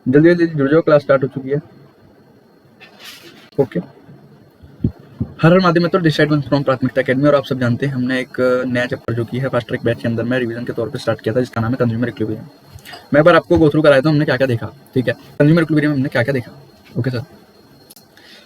जल्दी जल्दी जुड़ जाओ, क्लास स्टार्ट हो चुकी है। ओके, हर हर महादेव मित्रों, दिस साइड फ्रॉम प्राथमिकता एकेडमी। और आप सब जानते हैं हमने एक नया चैप्टर जो की है फास्ट ट्रैक बैच के अंदर में रिवीजन के तौर पे स्टार्ट किया था, जिसका नाम है कंज्यूमर इक्विलिब्रियम। मैं एक बार आपको गो थ्रू कराया था हमने क्या क्या देखा, ठीक है। कंज्यूमर इक्विलिब्रियम हमने क्या क्या देखा। ओके सर,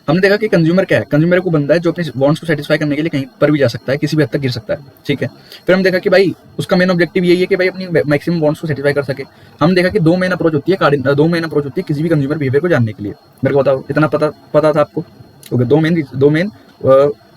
हमने देखा कि कंज्यूमर क्या है। कंज्यूमर को बंदा है जो अपने वांट्स को सेटिस्फाई करने के लिए कहीं पर भी जा सकता है, किसी भी हद तक गिर सकता है, ठीक है। फिर हम देखा कि भाई उसका मेन ऑब्जेक्टिव यही है कि भाई अपनी मैक्सिमम वांट्स को सेटिस्फाई कर सके। हम देखा कि दो मेन अप्रोच होती है, दो मेन अप्रोच होती है किसी भी कंज्यूमर बिहेवियर को जानने के लिए। मेरे को बताओ, इतना पता था आपको? ओके, दो मेन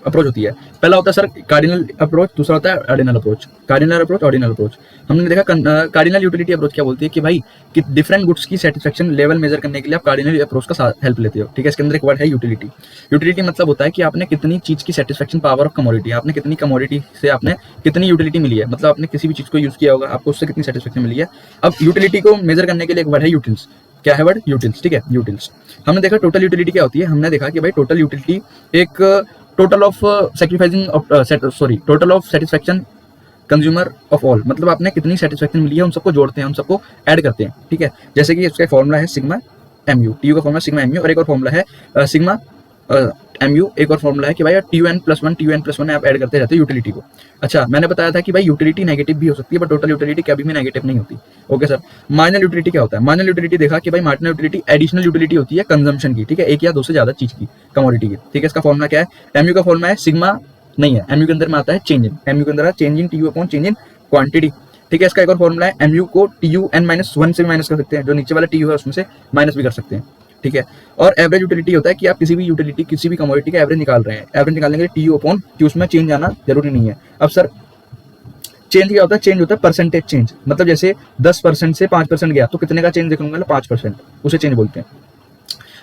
अप्रोच होती है। पहला होता है सर कार्डिनल अप्रोच, दूसरा होता है ordinal approach. Cardinal approach, ordinal approach. हमने देखा कार्डिनल यूटिलिटी अप्रोच क्या बोलती है कि भाई कि डिफरेंट गुड्स की सेटिस्फेक्शन लेवल मेजर करने के लिए आप कार्डिनल अप्रोच का हेल्प लेते हो, ठीक है। इसके अंदर एक वर्ड है यूटिलिटी। यूटिलिटी मतलब होता है कि आपने कितनी चीज की सेटिस्फेक्शन पावर ऑफ कमोडिटी, आपने कितनी कमोडिटी से आपने कितनी यूटिलिटी मिली है, मतलब आपने किसी भी चीज को यूज किया होगा, आपको उससे कितनी सेटिस्फेक्शन मिली है। अब यूटिलिटी को मेजर करने के लिए एक वर्ड है यूटिल्स। क्या है वर्ड? यूटिल्स, ठीक है, यूटिल्स। हमने देखा टोटल यूटिलिटी क्या होती है। हमने देखा कि भाई टोटल यूटिलिटी एक total of total of satisfaction consumer of all, मतलब आपने कितनी सेटिस्फेक्शन मिली है उन सबको जोड़ते हैं, उन सबको ऐड करते हैं, ठीक है। जैसे कि इसका फॉर्मूला है sigma M U, T U का फॉर्मूला सिग्मा एम यू, और एक और फॉर्मूला है सिग्मा एम यू। एक और फॉर्मूला है कि भाई T U N plus one आप ऐड करते रहते हो यूटिलिटी को। अच्छा, मैंने बताया था कि भाई यूटिलिटी नेगेटिव भी हो सकती है, बट टोटल यूटिलिटी कभी भी नेगेटिव नहीं होती। ओके सर, मार्जिनल यूटिलिटी क्या होता है? मार्जिनल यूटिलिटी देखा कि भाई मार्जिनल यूटिलिटी एडिशनल यूटिलिटी होती है कंजम्पशन की, ठीक है, एक या दो से ज्यादा चीज की, कमोडिटी की, ठीक है। इसका फॉर्मूला क्या है? एमयू का फॉर्मूला है सिग्मा, नहीं है एमयू के अंदर में आता है चेंज इन, एमयू के अंदर है change in T U upon change in quantity, ठीक है। इसका एक और फॉर्मूला है एमयू को T U N minus one से भी माइनस कर सकते हैं, जो नीचे वाला टी यू है उसमें से माइनस भी कर सकते हैं, ठीक है। और एवरेज यूटिलिटी होता है कि आप किसी भी यूटिलिटी, किसी भी कमोडिटी का एवरेज निकाल रहे हैं। एवरेज निकालने के लिए टी यू अपॉन टी, उसमें चेंज आना जरूरी नहीं है। अब सर चेंज क्या होता है? चेंज होता है परसेंटेज चेंज, मतलब जैसे 10% से 5% गया तो कितने का चेंज देखूंगा? 5%, उसे चेंज बोलते हैं।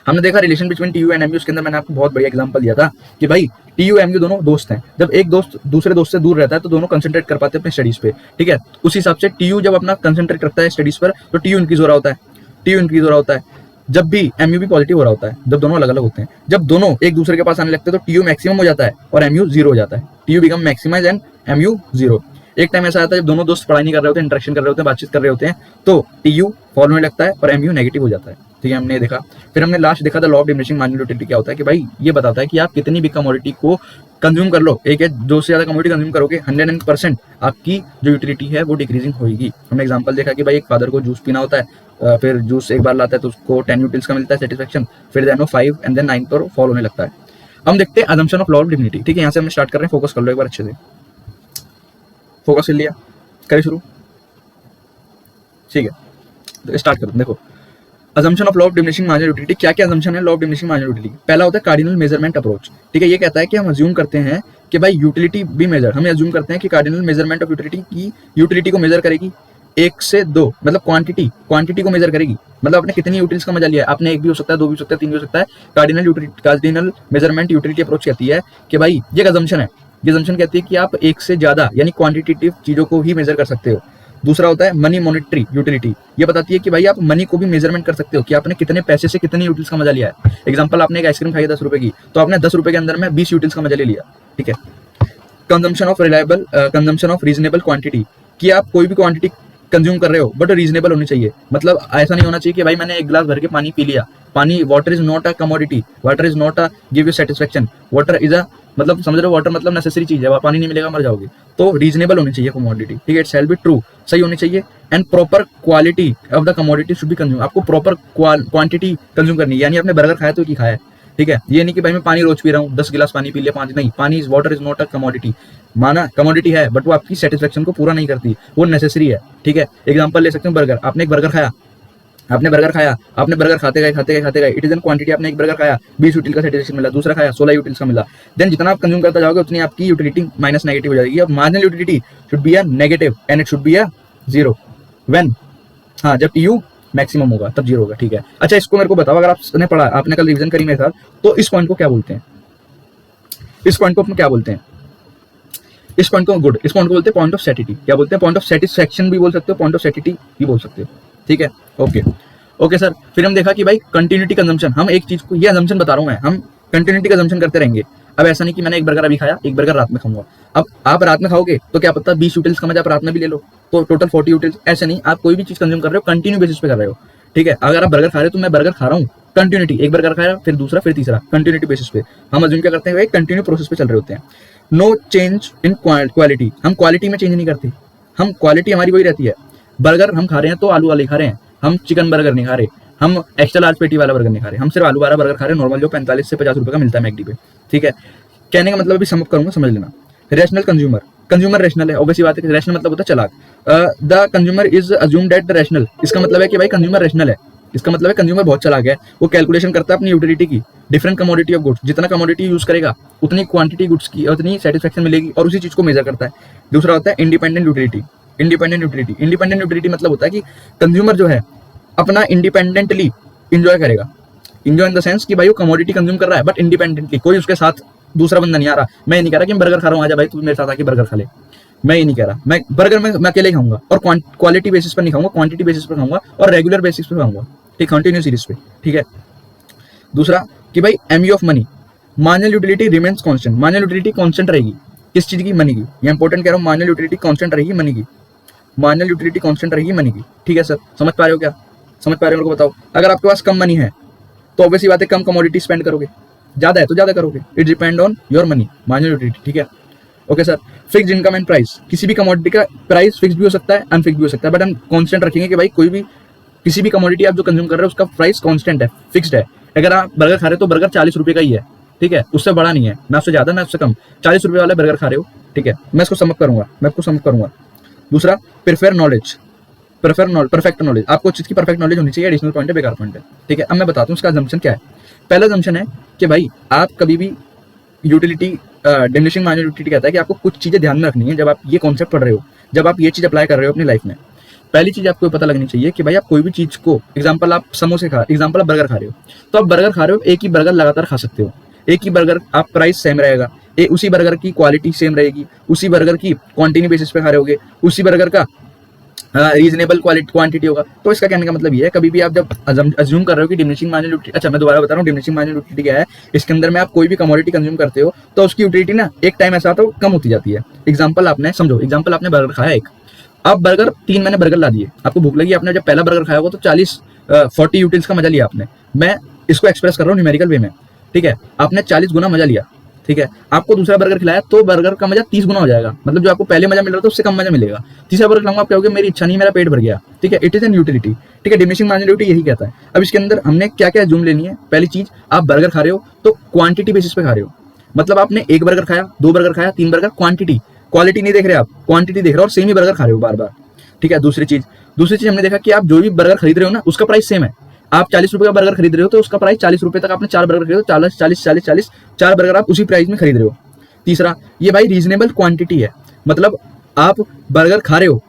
हमने देखा relation between T U and MU, उसके अंदर मैंने आपको बहुत बढ़िया एग्जांपल दिया था कि भाई टी यू एमयू दोनों दोस्त हैं। जब एक दोस्त दूसरे दोस्त से दूर रहता है तो दोनों कंसंट्रेट कर पाते हैं अपने स्टडीज पे, ठीक है। उस हिसाब से टी यू जब अपना कंसंट्रेट करता है स्टडीज पर तो टी यू इंक्रीज हो रहा होता है, टी यू इंक्रीज हो रहा होता है। जब भी एमयू भी पॉजिटिव हो रहा होता है, जब दोनों अलग अलग होते हैं। जब दोनों एक दूसरे के पास आने लगते हैं तो टी यू मैक्सिमम हो जाता है और एमयू जीरो हो जाता है। T U become maximize and MU zero. एक टाइम ऐसा आता है जब दोनों दोस्त पढ़ाई नहीं कर रहे होते, इंटरेक्शन कर रहे होते हैं, बातचीत कर रहे होते हैं, तो टी यू फॉल होने लगता है और एमयू नेगेटिव हो जाता है, ठीक है। हमने देखा। फिर हमने लास्ट देखा था law of diminishing marginal utility क्या होता है कि भाई ये बताता है कि आप कितनी भी कमोडिटी को कंज्यूम कर लो, एक है दो से ज्यादा कमोडिटी कंज्यूम करोगे 100% आपकी जो यूटिलिटी है वो डिक्रीजिंग होगी। हमने एग्जांपल देखा कि भाई एक फादर को जूस पीना होता है, फिर जूस एक बार लाता है तो उसको 10 यूटिल्स का मिलता है सेटिस्फेक्शन, फिर देन वो 5 एंड देन 9 पर फॉल होने लगता है। हम देखते हैं assumption of law of divinity, ठीक है। यहाँ से हम स्टार्ट कर रहे हैं, फोकस कर लो एक बार अच्छे से, फोकस कर लिया, करें शुरू, ठीक है। तो स्टार्ट करो। देखो assumption of law of diminishing marginal utility, क्या क्या अजम्पशन है law of diminishing marginal utility? पहला होता है कार्डिनल मेजरमेंट अप्रोच, ठीक है। ये कहता है कि हम अज्यूम करते हैं कि भाई यूटिलिटी भी मेजर, हम अज्यूम करते हैं कि कार्डिनल मेजरमेंट ऑफ यूटिलिटी की यूटिलिटी को मेजर करेगी 1 से 2, मतलब क्वांटिटी को मेजर करेगी, मतलब आपने कितनी यूटिल्स का मजा लिया है। आपने एक भी हो सकता है, दो भी हो सकता है, तीन भी हो सकता है। कार्डिनल मेजरमेंट यूटिलिटी अप्रोच कहती है कि भाई ये अजम्पशन है, ये अजम्पशन कहती है कि आप एक से ज्यादा यानी क्वांटिटेटिव चीजों को ही मेजर कर सकते हो। दूसरा होता है मनी मॉनिटरी यूटिलिटी, ये बताती है कि भाई आप मनी को भी मेजरमेंट कर सकते हो कि आपने कितने पैसे से कितनी यूटिल्स का मजा लिया है। एग्जांपल, आपने एक आइसक्रीम खाई है 10 रुपए की, तो आपने 10 रुपए के अंदर में 20 यूटिल्स का मजा ले लिया, ठीक है। कंजम्पशन ऑफ रीजनेबल क्वांटिटी, कि आप कोई भी क्वांटिटी कंज्यूम कर रहे हो बट रीजनेबल होनी चाहिए, मतलब ऐसा नहीं होना चाहिए कि भाई मैंने एक गिलास भर के पानी पी लिया। पानी, water is not a commodity, water is not a give you satisfaction, water is a, मतलब समझ रहे हो, वाटर मतलब नेसेसरी चीज है, पानी नहीं मिलेगा मर जाओगे। तो रीजनेबल होनी चाहिए कमोडिटी, ठीक है। इट शैल बी ट्रू, सही होनी चाहिए। And proper quality of the commodity should be consume, आपको प्रॉपर क्वांटिटी कंज्यूम करनी है, यानी आपने बर्गर खाया तो की खाया है, ठीक है। ये नहीं कि भाई मैं पानी रोज पी रहा हूँ, 10 गिलास पानी पी लिया, 5 नहीं। पानी, water is not a commodity, माना कमोडिटी है बट वो आपकी सेटिस्फेक्शन को पूरा नहीं करती, वो नेसेसरी है, ठीक है। एग्जांपल ले सकते हैं बर्गर, आपने एक बर्गर खाया, आपने बर्गर खाते गए, इट इज एन क्वांटिटी, आपने एक बर्गर खाया 20 यूटिल का सेटिस्फेक्शन मिला, दूसरा खाया 16 यूटिल्स का मिला। देन जितना आप कंज्यूम करता जाओगे उतनी आपकी यूटिलिटी माइनस नेगेटिव हो जाएगी। अब marginal utility should be a negative and it should be a zero when, हाँ, जब टीयू मैक्सिमम होगा तब जीरो होगा, ठीक है। अच्छा, इसको मेरे को बताओ, अगर आपने पढ़ा, आपने कल रिवीजन करी मेरे साथ, तो इस पॉइंट को क्या बोलते हैं? इस पॉइंट को अपने क्या बोलते हैं? इस पॉइंट को गुड, इस पॉइंट को बोलते हैं पॉइंट ऑफ सैटिटी। क्या बोलते हैं? पॉइंट ऑफ सेटिस्फैक्शन भी बोल सकते हो, पॉइंट ऑफ सैटिटी भी बोल सकते हो, ठीक है। ओके ओके सर, फिर हम देखा कि भाई कंटिन्यूटी कंजम्पशन, हम एक चीज को, ये अजम्पशन बता रहा हूं मैं, हम कंटिन्यूटी कंजम्पशन करते रहेंगे। अब ऐसा नहीं कि मैंने एक बर्गर अभी खाया, एक बर्गर रात में खाऊंगा। अब आप रात में खाओगे तो क्या पता 20 यूटिल्स का मजा आप रात में भी ले लो, तो टोटल 40 यूटिल्स। ऐसे नहीं, आप कोई भी चीज कंज्यूम कर रहे हो कंटिन्यू बेसिस पे कर रहे हो, ठीक है, अगर आप बर्गर खा रहे हो तो मैं बर्गर खा रहा हूँ, कंटिन्यूटी, एक बर्गर खाया फिर दूसरा फिर तीसरा, कंटिन्यूटी बेसिस पे हम अज्यूम क्या करते हैं, कंटिन्यू प्रोसेस पे चल रहे होते हैं। नो चेंज इन क्वालिटी, हम क्वालिटी में चेंज नहीं करते, हम क्वालिटी हमारी वही रहती है। बर्गर हम खा रहे हैं तो आलू वाले खा रहे हैं, हम चिकन बर्गर नहीं खा रहे, हम एक्स्ट्रा लार्ज पेटी वाला बर्गर नहीं खा रहे, हम सिर्फ आलू वाला बर्गर खा रहे हैं, नॉर्मल जो 45 से 50 रुपए का मिलता है मैकडी पे, ठीक है। कहने का मतलब अभी सम अप करूंगा, समझ लेना। रैशनल कंज्यूमर, कंज्यूमर रैशनल है, ऑब्वियसली बात है, रैशनल मतलब होता है चालाक। The consumer is assumed at the rational, इसका मतलब है कि भाई कंज्यूमर रैशनल है, इसका मतलब है कंज्यूमर बहुत चालाक है, वो कैलकुलेशन करता है अपनी यूटिलिटी की, डिफरेंट कमोडिटी ऑफ गुड्स, जितना कमोडिटी यूज करेगा उतनी क्वांटिटी गुड्स की उतनी सेटिस्फेक्शन मिलेगी, और उसी चीज को मेजर करता है। दूसरा होता है independent utility, independent utility, independent utility मतलब होता है कि कंज्यूमर जो है अपना इंडिपेंडेंटली इंजॉय करेगा, इंजॉय इन द सेंस कि भाई वो कमोडिटी कंज्यूम कर रहा है बट इंडिपेंडेंटली, कोई उसके साथ दूसरा बंदा नहीं आ रहा। मैं ये नहीं कह रहा कि मैं बर्गर खा रहा हूँ, आजा भाई तू मेरे साथ आके बर्गर खा ले, मैं ये नहीं कह रहा, मैं बर्गर में मैं अकेले खाऊंगा, और क्वालिटी बेसिस पर नहीं खाऊंगा, क्वांटिटी बेसिस पर खाऊंगा, और रेगुलर बेसिस पर खाऊंगा, ठीक, कंटिन्यू सीरीज पे, ठीक है। दूसरा कि भाई MU of money, marginal utility remains constant, marginal utility constant रहेगी, किस चीज की, मनी की, ये इंपॉर्टेंट कह रहा हूँ, मार्जिनल यूटिलिटी कांस्टेंट रहेगी मनी की, मार्जिनल यूटिलिटी कांस्टेंट रहेगी मनी की, ठीक है सर, समझ पा रहे हो क्या, समझ पा रहे हो, मेरे को बताओ। अगर आपके पास कम मनी है तो ऑब्वियसली बात है कम कमोडिटी स्पेंड करोगे, ज्यादा है तो ज्यादा करोगे, it depend on your money, marginal utility, ठीक है। Okay sir, fixed income and price, किसी भी कमोडिटी का प्राइस फिक्स भी हो सकता है, अनफिक्स भी हो सकता है, बट हम कांस्टेंट रखेंगे कि भाई कोई भी किसी भी कमोडिटी आप जो कंज्यूम कर रहे हो उसका प्राइस कांस्टेंट है, फिक्स्ड है। अगर आप बर्गर खा रहे हो तो बर्गर 40 रुपए का ही है, ठीक है, उससे बड़ा नहीं है, ना उससे ज्यादा ना उससे कम, 40 रुपए वाला बर्गर खा रहे हो, ठीक है। मैं इसको समअप करूंगा, मैं आपको समअप करूंगा। दूसरा, प्रेफर नॉलेज, परफेक्ट नॉलेज, आपको चीज की परफेक्ट नॉलेज होनी चाहिए, एडिशनल पॉइंट है, बेकार पॉइंट है, ठीक है। अब मैं बताता हूँ इसका अजम्पशन क्या है। पहला अजम्पशन है कि भाई आप कभी भी यूटिलिटी, डिमिनिशिंग मार्जिनल यूटिलिटी कहता है कि आपको कुछ चीजें ध्यान में रखनी है जब आप ये कॉन्सेप्ट पढ़ रहे हो, जब आप ये चीज अप्लाई कर रहे हो अपनी लाइफ में। पहली चीज आपको पता लगनी चाहिए कि भाई आप कोई भी चीज को, एग्जांपल आप समोसे खा, एग्जांपल आप बर्गर खा रहे हो, तो आप बर्गर खा रहे हो, एक ही बर्गर लगातार खा सकते हो, एक ही बर्गर आप प्राइस सेम रहेगा, उसी बर्गर की क्वालिटी सेम रहेगी, उसी बर्गर की क्वांटिटी बेसिस पे खा रहे होगे, उसी बर्गर का रीजनेबल क्वांटिटी होगा। तो इसका कहने का मतलब ये है, कभी भी आप जब अज्यूम कर रहे हो कि डिमिनिशिंग मार्जिनल यूटिलिटी, अच्छा मैं दोबारा बता रहा हूँ डिमिनिशिंग मार्जिनल यूटिलिटी क्या है, इसके अंदर में आप कोई भी कमोडिटी कंज्यूम करते हो तो उसकी यूटिलिटी ना एक टाइम ऐसा आता है कम होती जाती है। एग्जाम्पल आपने समझो, एग्जाम्पल आपने बर्गर खाया एक, अब बर्गर 3 महीने बर्गर ला दिए, आपको भूख लगी, आपने जब पहला बर्गर खाया होगा तो 40 यूटिल्स का मजा लिया आपने, मैं इसको एक्सप्रेस कर रहा हूँ न्यूमेरिकल वे में, ठीक है, आपने 40 गुना मजा लिया, ठीक है। आपको दूसरा बर्गर खिलाया तो बर्गर का मजा 30 गुना हो जाएगा, मतलब जो आपको पहले मजा मिल रहा था उससे कम मजा मिलेगा। तीसरा बर्गर खाऊंगा, आप कहोगे मेरी इच्छा नहीं, मेरा पेट भर गया, ठीक है, इट इज एन यूटिलिटी, ठीक है, डिमिनिशिंग मार्जिनल यूटिलिटी यही कहता है। अब इसके अंदर हमने क्या क्या जूम लेनी है, पहली चीज आप बर्गर खा रहे हो तो क्वांटिटी बेसिस पे खा रहे हो, मतलब आपने एक बर्गर खाया, 2 बर्गर खाया, 3 बर्गर, क्वांटिटी, क्वालिटी नहीं देख रहे आप, क्वांटिटी देख रहे हो और सेम ही बर्गर खा रहे हो बार बार, ठीक है। दूसरी चीज हमने देखा कि आप जो भी बर्गर खरीद रहे हो ना उसका प्राइस सेम है, आप 40 रुपए का बर्गर खरीद रहे हो तो उसका प्राइस 40 रुपए तक, आपने 4 बर्गर खरीदे तो 40 4 बर्गर आप उसी प्राइस में खरीद रहे हो। तीसरा, ये भाई रीजनेबल क्वांटिटी है, मतलब आप बर्गर खा रहे हो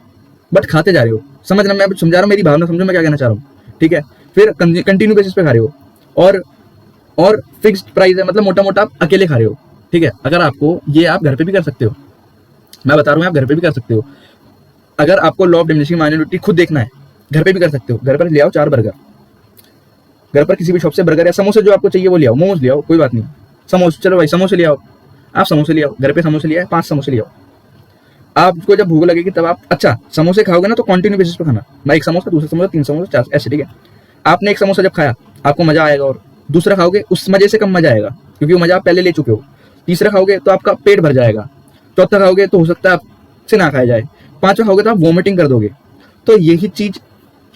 बट खाते जा रहे हो, समझना, मैं समझा रहा हूँ, मेरी भावना समझो मैं क्या कहना चाह रहा हूँ, ठीक है। फिर कंटिन्यू बेसिस पे खा रहे हो, और फिक्स्ड प्राइस है, मतलब मोटा मोटा आप अकेले खा रहे हो, ठीक है। अगर आपको ये आप घर पे भी कर सकते हो, मैं बता रहा हूँ आप घर पे भी कर सकते हो, अगर आपको law of diminishing marginal utility खुद देखना है घर पे भी कर सकते हो। घर पर ले आओ 4 बर्गर, घर पर किसी भी शॉप से बर्गर या समोसे जो आपको चाहिए वो ले आओ, मोमोज ले आओ, कोई बात नहीं, समोसे, चलो भाई समोसे ले आओ, आप समोसे ले आओ, घर पे समोसे ले आए, 5 समोसे ले आओ। आपको जब भूख लगेगी तब आप, अच्छा समोसे खाओगे ना तो कंटिन्यू बेसिस पे खाना, मैं एक समोसा, दूसरा समोसा, 3 समोसा, 4 ऐसे, ठीक है। आपने एक समोसा जब खाया आपको मजा आएगा, और दूसरा खाओगे उस मजे से कम मजा आएगा क्योंकि वो मजा आप पहले ले चुके हो। तीसरा खाओगे तो आपका पेट भर जाएगा, चौथा खाओगे तो हो सकता है आपसे ना खाया जाए, 5वां खाओगे तो आप वॉमिटिंग कर दोगे। तो यही चीज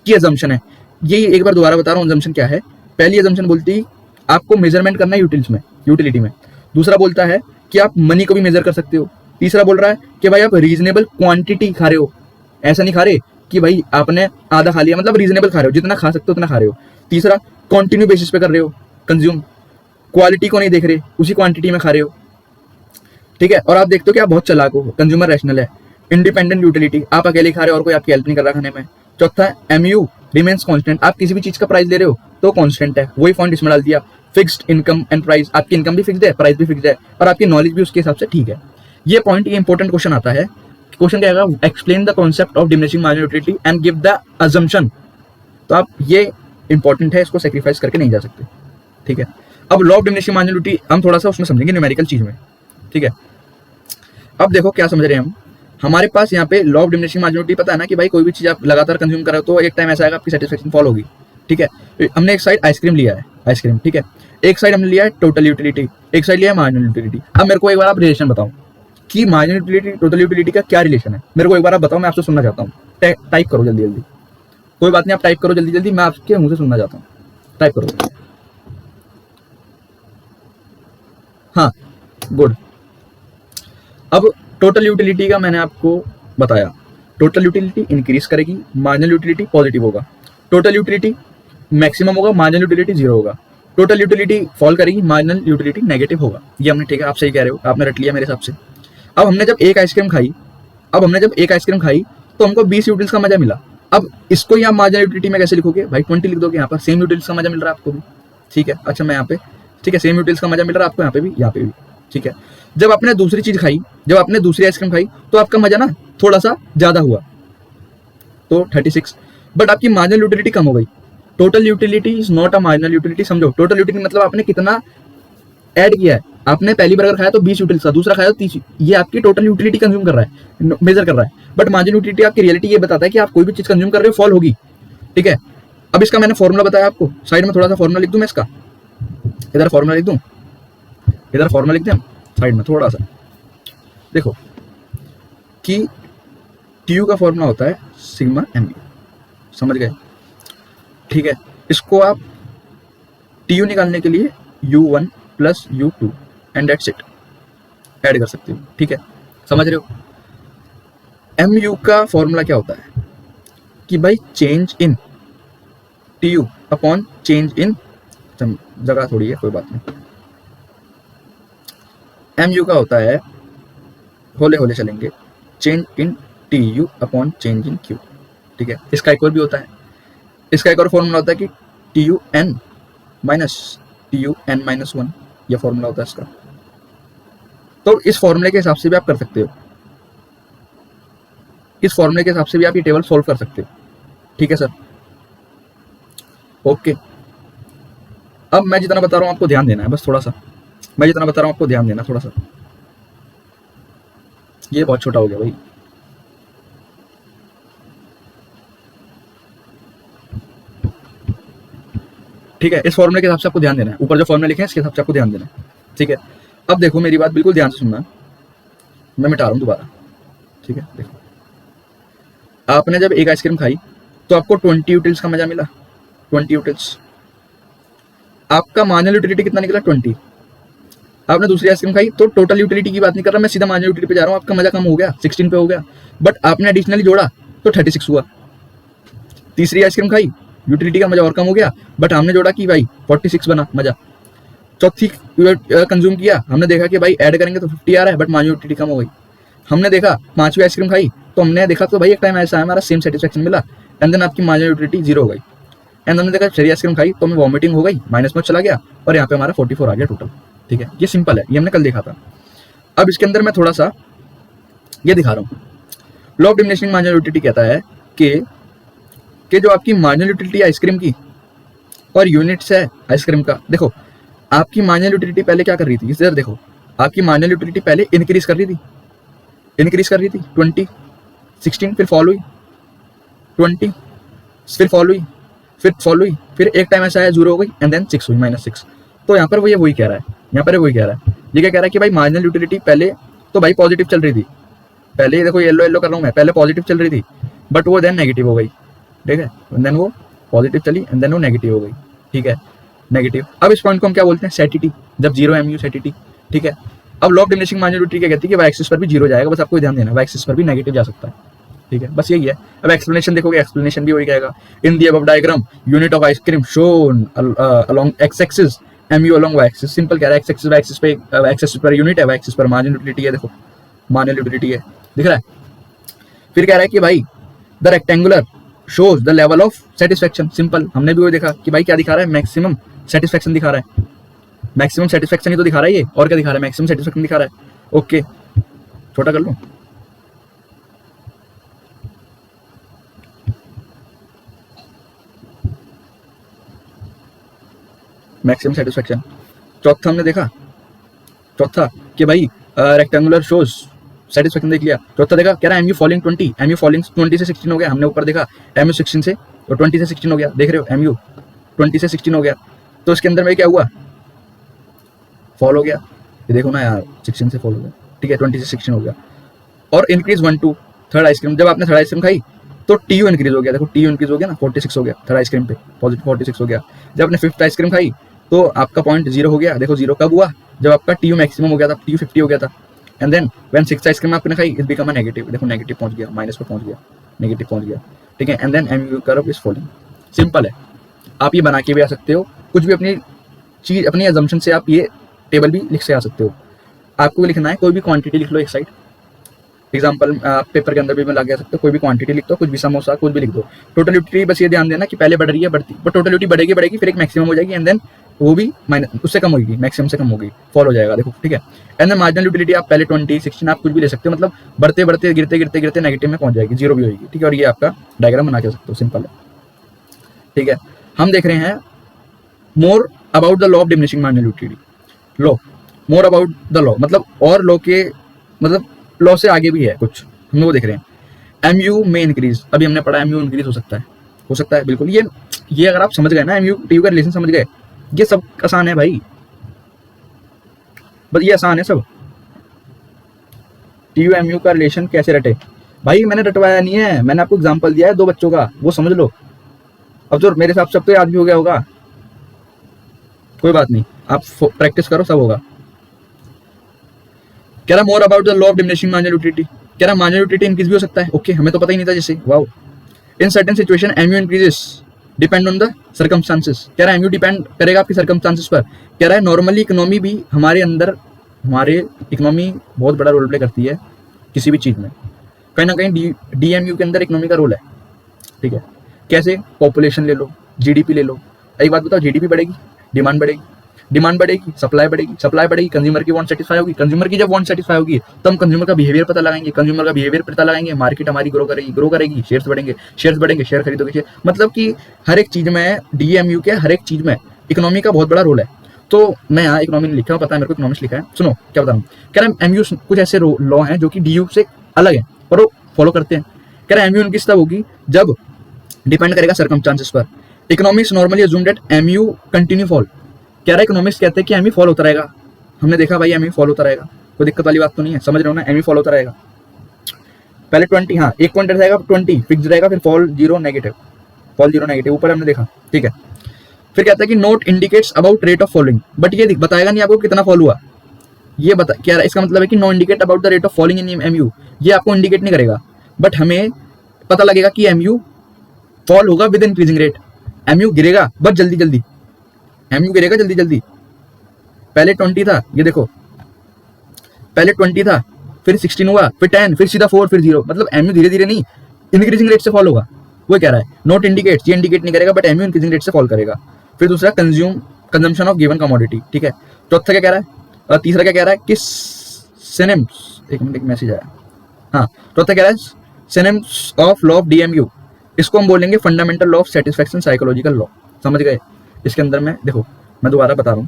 की अजम्पशन है, यही एक बार दोबारा बता रहा हूँ अजम्पशन क्या है। पहली अजम्पशन बोलती है आपको मेजरमेंट करना है यूटिलिटी में। दूसरा बोलता है कि आप मनी को भी मेजर कर सकते हो। तीसरा बोल रहा है कि भाई आप रीजनेबल क्वांटिटी खा रहे हो, ऐसा नहीं खा रहे कि भाई आपने आधा खा लिया, मतलब रीजनेबल खा रहे हो, जितना खा सकते हो उतना खा रहे हो। तीसरा, कंटिन्यू बेसिस पे कर रहे हो कंज्यूम, क्वालिटी को नहीं देख रहे, उसी क्वांटिटी में खा रहे हो, ठीक है। और आप देखते हो कि आप बहुत चालाक हो, कंज्यूमर रैशनल है। इंडिपेंडेंट यूटिलिटी, आप अकेले खा रहे हो और कोई आपकी हेल्प नहीं कर रहा खाने में। चौथा, एमयू रिमेन्स कांस्टेंट, आप किसी भी चीज का प्राइस ले रहे हो तो कांस्टेंट है, वही पॉइंट इसमें डाल दिया। फिक्स्ड इनकम एंड प्राइस, आपकी इनकम भी फिक्स्ड है, प्राइस भी फिक्स्ड है, और आपकी नॉलेज भी उसके हिसाब से ठीक है। ये पॉइंट, ये इंपॉर्टेंट क्वेश्चन आता है। क्वेश्चन क्या आएगा, explain the concept of diminishing marginal utility and give the assumption. तो आप, ये इंपॉर्टेंट है, इसको सेक्रीफाइस करके नहीं जा सकते, ठीक है। अब law of diminishing marginal utility हम थोड़ा सा उसमें समझेंगे, न्यूमेरिकल चीज में, ठीक है। अब देखो क्या समझ रहे हैं हम, हमारे पास यहाँ पे law of diminishing marginal utility पता है ना कि भाई कोई भी चीज आप लगातार कंज्यूम कर रहे हो तो एक टाइम ऐसा आएगा आपकी सेटिस्फेक्शन फॉल होगी, ठीक है। हमने एक साइड आइसक्रीम लिया है, आइसक्रीम, ठीक है, एक साइड हमने लिया है टोटल यूटिलिटी, एक साइड लिया है मार्जिनल यूटिलिटी। अब मेरे को एक बार आप रिलेशन बताओ कि मार्जिनल यूटिलिटी टोटल यूटिलिटी का क्या रिलेशन है, मेरे को एक बार आप बताओ, मैं आपसे सुनना चाहता हूँ। टाइप करो जल्दी जल्दी, कोई बात नहीं, आप टाइप करो जल्दी जल्दी, मैं आपके मुंह से सुनना चाहता हूँ, टाइप करो। हाँ, गुड। अब टोटल यूटिलिटी का मैंने आपको बताया, टोटल यूटिलिटी इंक्रीज करेगी, मार्जिनल यूटिलिटी पॉजिटिव होगा, टोटल यूटिलिटी मैक्सिमम होगा, मार्जिनल यूटिलिटी जीरो होगा, टोटल यूटिलिटी फॉल करेगी, मार्जिनल यूटिलिटी नेगेटिव होगा। ये हमने, ठीक है, आप सही कह रहे हो, आपने रट लिया मेरे हिसाब से। अब हमने जब एक आइसक्रीम खाई, तो हमको 20 यूटिल्स का मजा मिला। अब इसको यहाँ मार्जिनल यूटिलिटी में कैसे लिखोगे भाई, 20 लिख दोगे, यहाँ पर सेम यूटिल्स का मजा मिल रहा है आपको भी, ठीक है। अच्छा, मैं यहाँ पे, ठीक है, सेम यूटिल्स का मजा मिल रहा है आपको यहाँ पे भी, यहाँ पे भी, ठीक है। जब आपने दूसरी चीज खाई, जब आपने दूसरी आइसक्रीम खाई, तो आपका मजा ना थोड़ा सा ज्यादा हुआ, तो 36, बट आपकी मार्जिनल यूटिलिटी कम हो गई। Total utility is not a marginal utility, समझो। टोटल यूटिलिटी मतलब आपने कितना ऐड किया है। आपने पहली बर्गर खाया तो 20 यूटिल्स का, दूसरा खाया तो 30, ये आपकी टोटल यूटिलिटी कंज्यूम कर रहा है, मेजर कर रहा है। बट मार्जिनल यूटिलिटी आपकी रियलिटी ये बताता है कि आप कोई भी चीज कंज्यूम कर रहे हो, फॉल होगी, ठीक है। अब इसका मैंने फॉर्मूला बताया आपको, साइड में थोड़ा सा फॉर्मूला लिख दूं मैं इसका, इधर फॉर्मूला लिख दूं, इधर फॉर्मूला लिख दें साइड में थोड़ा सा, देखो कि TU का फॉर्मूला होता है सिग्मा MU, समझ गए, ठीक है। इसको आप TU निकालने के लिए U1 plus U2 and that's it add कर सकते हो, ठीक है, समझ रहे हो। MU का फॉर्मूला क्या होता है कि भाई change in TU upon change इन, जगह थोड़ी है, कोई बात नहीं। MU का होता है, होले होले चलेंगे, change in TU upon change in Q, ठीक है। इसका एक और भी होता है, इसका एक और फॉर्मूला होता है कि TUN माइनस TUN माइनस 1, यह फॉर्मूला होता है इसका। तो इस फॉर्मूले के हिसाब से भी आप कर सकते हो, इस फॉर्मूले के हिसाब से भी आप ये टेबल सॉल्व कर सकते हो, ठीक है सर, ओके। अब मैं जितना बता रहा हूं आपको ध्यान देना है, बस थोड़ा सा, मैं जितना बता रहा हूं आपको ध्यान देना थोड़ा सा, ये बहुत छोटा हो गया भाई, ठीक है। इस फॉर्मूले के हिसाब से आपको ध्यान देना है, ऊपर जो फॉर्मूला लिखे हैं इसके हिसाब से आपको ध्यान देना है, ठीक है। अब देखो मेरी बात बिल्कुल ध्यान से सुनना, मैं मिटा रहा हूं दोबारा, ठीक है। देखो, आपने जब एक आइसक्रीम खाई तो आपको 20 यूटिल्स का मजा मिला, 20 यूटिल्स, आपका मार्जिनल यूटिलिटी कितना निकला, 20। आपने दूसरी आइसक्रीम खाई तो टोटल यूटिलिटी की बात नहीं कर रहा मैं, सीधा मार्जिनल यूटिलिटी पे जा रहा हूँ, आपका मजा कम हो गया, 16 पे हो गया, बट आपने एडिशनली जोड़ा तो 36 हुआ। तीसरी आइसक्रीम खाई, यूटिलिटी का मजा और कम हो गया, बट हमने जोड़ा कि भाई 46 बना मजा। चौथी कंज्यूम किया, हमने देखा कि भाई ऐड करेंगे तो 50 आ रहा है, बट मार्जिनल यूटिलिटी कम हो गई। हमने देखा पांचवी आइसक्रीम खाई तो हमने देखा तो भाई एक टाइम ऐसा है हमारा सेम सेटिस्फेक्शन मिला, एंड देन आपकी मार्जिनल यूटिलिटी 0 हो गई। एंड हमने देखा छठी आइसक्रीम खाई तो हमें वॉमिटिंग हो गई, माइनस में चला गया, और यहाँ पे हमारा 44 आ गया टोटल, ठीक है। ये सिंपल है, ये हमने कल देखा था। अब इसके अंदर मैं थोड़ा सा ये दिखा रहा हूँ, law of diminishing marginal utility कहता है कि जो आपकी मार्जिनल यूटिलिटी आइसक्रीम की और यूनिट्स है आइसक्रीम का, देखो आपकी मार्जिनल यूटिलिटी पहले क्या कर रही थी, इधर देखो, आपकी मार्जिनल यूटिलिटी पहले इंक्रीज कर रही थी, 20, 16, फिर फॉल हुई 20, फिर फॉल हुई, फिर एक टाइम ऐसा है 0 हो गई, एंड देन 6 हुई, -6। तो यहाँ पर वो ये वही कह रहा है, यहाँ पर वही कह रहा है, ये क्या कह रहा है कि भाई मार्जिनल यूटिलिटी पहले तो भाई पॉजिटिव चल रही थी, पहले देखो येलो कर रहा हूँ मैं, पहले पॉजिटिव चल रही थी, बट वो देन नेगेटिव हो गई, ठीक है, देन वो पॉजिटिव चली एंड देन वो नेगेटिव हो गई, ठीक है, नेगेटिव। अब इस पॉइंट को हम क्या बोलते हैं, सेटिटी, जब 0 MU सेटिटी, ठीक है। अब law of diminishing marginal utility क्या कहती है कि वाई एक्सिस पर भी 0 जाएगा, बस आपको ध्यान देना, वाई एक्सिस पर भी नेगेटिव जा सकता है, ठीक है, बस यही है। अब एक्सप्लेनेशन देखोगे, एक्सप्लेनेशन भी वही कहेगा, in the above diagram unit of ice cream shown along X axis, MU along Y axis, simple कह रहा है, एक्स एक्सिस वाई एक्सिस पे, एक्स एक्सिस पर यूनिट है, वाई एक्सिस पर मार्जिनल यूटिलिटी है, देखो मार्जिनल यूटिलिटी है, दिख रहा है। फिर कह रहा है कि भाई the rectangular shows the level of satisfaction, simple, हमने भी वो देखा कि भाई क्या दिखा रहा है, मैक्सिमम सेटिस्फेक्शन दिखा रहा है, मैक्सिमम सेटिस्फेक्शन ही तो दिखा रहा है ये, और क्या दिखा रहा है, मैक्सिमम सेटिस्फेक्शन दिखा रहा है, ओके। छोटा कर लूं, मैक्सिमम सेटिस्फेक्शन। चौथा हमने देखा, चौथा कि भाई रेक्टेंगुलर शोज सेटिस्फेक्शन देख लिया, चौथा देखा कह रहा है MU फॉलिंग 20, MU फॉलिंग 20 से 16 हो गया, हमने ऊपर देखा MU 16 से तो 20 से 16 हो गया, देख रहे हो MU 20 से 16 हो गया, तो इसके अंदर में क्या हुआ, फॉल हो गया, ये देखो ना यार 16 से फॉल हो गया, ठीक है 20 से 16 हो गया। और इंक्रीज 1 to थर्ड आइसक्रीम, जब आपने थर्ड आइसक्रीम खाई तो TU इंक्रीज हो गया, देखो TU इंक्रीज हो गया ना, 46 हो गया थर्ड आइसक्रीम पे, पॉजिटिव 46 हो गया। जब आपने फिफ्थ आइसक्रीम खाई तो आपका पॉइंट 0 हो गया, देखो 0 कब हुआ, जब आपका TU मैक्सिमम हो गया था, TU 50 हो गया था। And then when sixth ice cream आपने खाई इट बिकम अ नेगेटिव, देखो नेगेटिव पहुंच गया, माइनस पे पहुंच गया, नेगेटिव पहुंच गया, ठीक है। And then MU curve is falling, simple है। आप ये बना के भी आ सकते हो, कुछ भी अपनी चीज अपनी अजम्पशन से आप ये टेबल भी लिख से आ सकते हो। आपको भी लिखना है, कोई भी क्वांटिटी लिख लो एक साइड, एग्जाम्पल पेपर के अंदर भी मैं लगा सकते हो, कोई भी क्वांटिटी लिख दो, कुछ भी समोसा कुछ भी लिख दो। टोटलिटी बस ये ध्यान देना कि पहले बढ़ रही है बढ़ती, बट टोटलिटी बढ़ेगी बढ़ेगी फिर एक मैक्सिमम हो जाएगी, एंड देन वो भी माइनस उससे कम होगी, मैक्सिमम से कम होगी, फॉल हो जाएगा, देखो ठीक है। एंड देन मार्जिनल यूटिलिटी आप पहले 20 16 आप कुछ भी ले सकते हो, मतलब बढ़ते बढ़ते गिरते गिरते गिरते नेगेटिव में पहुंच जाएगी, 0 भी होगी, ठीक है। और ये आपका डायग्राम बना के सकते हो, सिंपल है, ठीक है। हम देख रहे हैं more about the law of diminishing marginal utility, law more about the law, मतलब और लॉ के मतलब लॉ से आगे भी है कुछ, हम वो देख रहे हैं। MU में इंक्रीज, अभी हमने पढ़ा MU इंक्रीज हो सकता है बिल्कुल। ये अगर आप समझ गए ना, MU TU का रिलेशन समझ गए, ये सब आसान है भाई, बस ये आसान है सब। TU MU का रिलेशन कैसे रटे भाई, मैंने रटवाया नहीं है, मैंने आपको एग्जांपल दिया है 2 बच्चों का, वो समझ लो। अब तो मेरे हिसाब से अब तो याद भी हो गया होगा, कोई बात नहीं, आप प्रैक्टिस करो, सब होगा। कह रहा more about the law of diminishing marginal utility, कह रहा मार्जिनल यूटिलिटी इंक्रीज भी हो सकता है, ओके हमें तो पता ही नहीं था जैसे, wow. In certain situation MU increases depend on the circumstances, कह रहा है MU डिपेंड करेगा आपकी सर्कमस्टांसेस पर। कह रहा है नॉर्मली इकोनॉमी भी हमारे अंदर, हमारे इकोनॉमी बहुत बड़ा रोल प्ले करती है किसी भी चीज़ में, कहीं ना कहीं DMU के अंदर इकोनॉमी का रोल है, ठीक है। कैसे, पॉपुलेशन ले लो, GDP ले लो, एक बात बताओ, GDP बढ़ेगी डिमांड बढ़ेगी, डिमांड बढ़ेगी सप्लाई बढ़ेगी, सप्लाई बढ़ेगी कंज्यूमर की वांट सेटिस्फाई होगी, कंज्यूमर की जब वांट सेटिस्फाई होगी तो हम कंज्यूमर का बिहेवियर पता लगाएंगे, कंज्यूमर का बिहेवियर पता लगाएंगे, मार्केट हमारी ग्रो करेगी, शेयर्स बढ़ेंगे, शेयर खरीदोगे, मतलब कि हर एक चीज में DMU के हर एक चीज में इकोनॉमी का बहुत बड़ा रोल है। तो मैं यहाँ इकोनॉमी नहीं लिखा, पता है मेरे को इकोनॉमिक्स लिखा है, सुनो क्या बता रहा हूँ। कह रहा है MU कुछ ऐसे लॉ हैं जो कि DU से अलग है और वो फॉलो करते हैं। कह रहा है MU उनकी तब होगी जब डिपेंड करेगा सर्कमस्टांसेस पर। Economics normally assumed that MU continue fall, कह रहा है इकोनॉमिक्स कहते हैं कि MU फॉल होता रहेगा, हमने देखा भाई MU फॉल होता रहेगा, कोई दिक्कत वाली बात तो नहीं है, समझ रहे हो ना, MU फॉल होता रहेगा। पहले 20, हाँ एक पॉइंट रहेगा 20 फिक्स रहेगा, फिर फॉल 0 नेगेटिव, फॉल 0 नेगेटिव, ऊपर हमने देखा, ठीक है। फिर कहता है कि note indicates about rate of falling, but ये बताएगा नहीं आपको कितना फॉल हुआ, ये बता क्या इसका मतलब है कि no indicate about the rate of falling in MU, ये आपको इंडिकेट नहीं करेगा, बट हमें पता लगेगा कि MU फॉल होगा विद इंक्रीजिंग रेट, MU गिरेगा बस जल्दी जल्दी, MU गिरेगा जल्दी जल्दी। पहले 20 था, ये देखो पहले 20 था, फिर 16 हुआ, फिर 10, फिर सीधा 4, फिर 0, मतलब MU धीरे धीरे नहीं इंक्रीजिंग रेट से फॉल होगा, वो कह रहा है। नोट इंडिकेट, ये इंडिकेट नहीं करेगा बट MU इंक्रीजिंग रेट से फॉल करेगा। फिर दूसरा कंजम्पशन ऑफ गिवन कमोडिटी, ठीक है। चौथा क्या कह रहा है, तीसरा क्या कह रहा है कि सिनेम्स, एक मिनट एक मैसेज आया, हाँ चौथा कह रहा है सिनेम्स ऑफ लॉ ऑफ DMU, इसको हम बोलेंगे fundamental law of satisfaction psychological law, समझ गए। इसके अंदर में देखो मैं दोबारा बता रहा हूँ,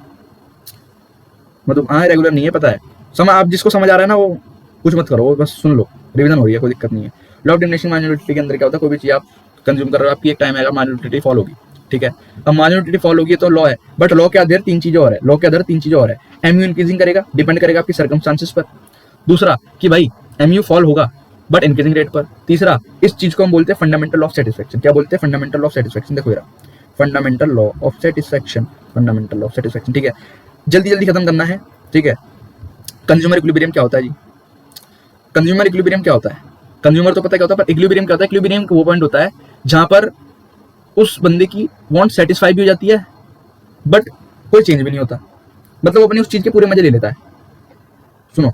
मतलब हाँ रेगुलर नहीं है पता है, आप जिसको समझ आ रहा है ना वो कुछ मत करो, बस सुन लो, रिवीजन हो रही है, कोई दिक्कत नहीं है। Law of diminishing marginal utility के अंदर क्या होता है, कोई भी चीज आप कंज्यूम कर रहे हो, आपकी एक टाइम आएगा मार्जिनल यूटिलिटी फॉल होगी, ठीक है। अब मार्जिनल यूटिलिटी फॉल होगी तो लॉ है, बट लॉ के अंदर 3 चीजें और है, लॉ के अंदर 3 चीजें और है। MU इंक्रीजिंग करेगा, डिपेंड करेगा आपकी सर्कमस्टांसेस पर। दूसरा कि भाई MU फॉल होगा बट इंक्रीजिंग रेट पर। तीसरा इस चीज को हम बोलते हैं फंडामेंटल लॉ ऑफ सेटिस्फैक्शन, क्या बोलते हैं, फंडामेंटल लॉ ऑफ सेटिस्फैक्शन, देखो यार fundamental law of satisfaction, fundamental law of satisfaction, ठीक है। जल्दी जल्दी खत्म करना है, ठीक है। कंज्यूमर इक्विलिब्रियम क्या होता है जी, कंज्यूमर इक्विलिब्रियम क्या होता है, कंज्यूमर तो पता क्या होता है, पर इक्विलिब्रियम क्या होता है, इक्विलिब्रियम वो पॉइंट होता है जहां पर उस बंदे की वांट सेटिस्फाई भी हो जाती है बट कोई चेंज भी नहीं होता, मतलब वो अपनी उस चीज के पूरे मजे ले लेता है। सुनो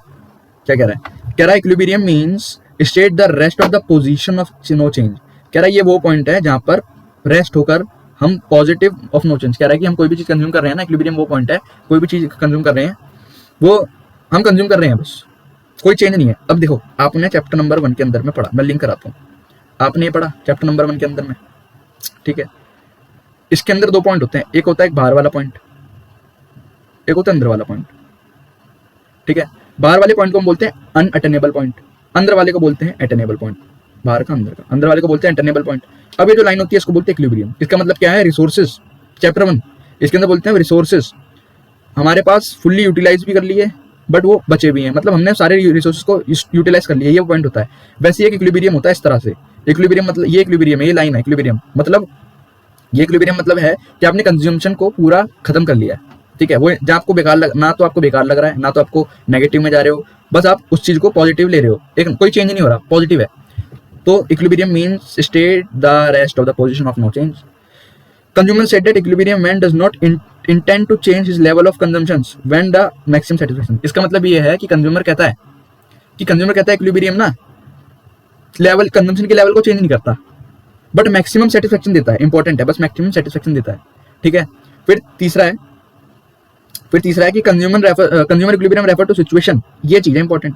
क्या कह रहा है, कह रहा है equilibrium means state the rest of the position of no change, कह रहा है ये वो पॉइंट है जहां पर रेस्ट होकर हम पॉजिटिव ऑफ नो चेंज, कह रहा है कि हम कोई भी चीज कंज्यूम कर रहे हैं ना, इक्विलिब्रियम वो पॉइंट है, कोई भी चीज कंज्यूम कर रहे हैं वो हम कंज्यूम कर रहे हैं बस, कोई चेंज नहीं है। अब देखो आपने चैप्टर नंबर 1 के अंदर में पढ़ा, मैं लिंक कराता हूँ, आपने ये पढ़ा चैप्टर नंबर 1 के अंदर में, ठीक है। इसके अंदर 2 पॉइंट होते हैं, एक होता है बाहर वाला पॉइंट, एक होता है अंदर वाला पॉइंट, ठीक है। बाहर वाले पॉइंट को हम बोलते हैं अनअटेनेबल पॉइंट, अंदर वाले को बोलते हैं अटेनेबल पॉइंट, बाहर का अंदर का, अंदर वाले को बोलते हैं इंटरनेबल पॉइंट। अब ये जो लाइन होती है इसको बोलते हैं इक्विलिब्रियम। इसका मतलब क्या है, रिसोर्सेज, चैप्टर 1 इसके अंदर बोलते हैं रिसोर्सेज हमारे पास फुल्ली यूटिलाइज भी कर लिए बट वो बचे भी हैं, मतलब हमने सारे रिसोर्सेज को यूटिलाइज कर लिया, ये पॉइंट होता है। वैसे एक इक्विलिब्रियम होता है इस तरह से। इक्विलिब्रियम मतलब ये इक्विलिब्रियम है, ये लाइन है इक्विलिब्रियम मतलब, ये इक्विलिब्रियम मतलब है कि आपने कंज्यूमशन को पूरा खत्म कर लिया है, ठीक है। वो जहाँ आपको बेकार लग, ना तो आपको बेकार लग रहा है ना तो आपको नेगेटिव में जा रहे हो, बस आप उस चीज को पॉजिटिव ले रहे हो, एक कोई चेंज नहीं हो रहा, पॉजिटिव है। तो equilibrium means state the rest of the position of no change. Consumer said that equilibrium man does not intend to change his level of consumptions when the maximum satisfaction। इसका मतलब ये है कि कंज्यूमर कहता है equilibrium ना level, consumption के level को चेंज नहीं करता बट मैक्सिमम सेटिस्फेक्शन देता है, इंपॉर्टेंट है, बस मैक्सिमम सेटिस्फेक्शन देता है, ठीक है। फिर तीसरा है कि consumer equilibrium refer to situation, ये चीज है important.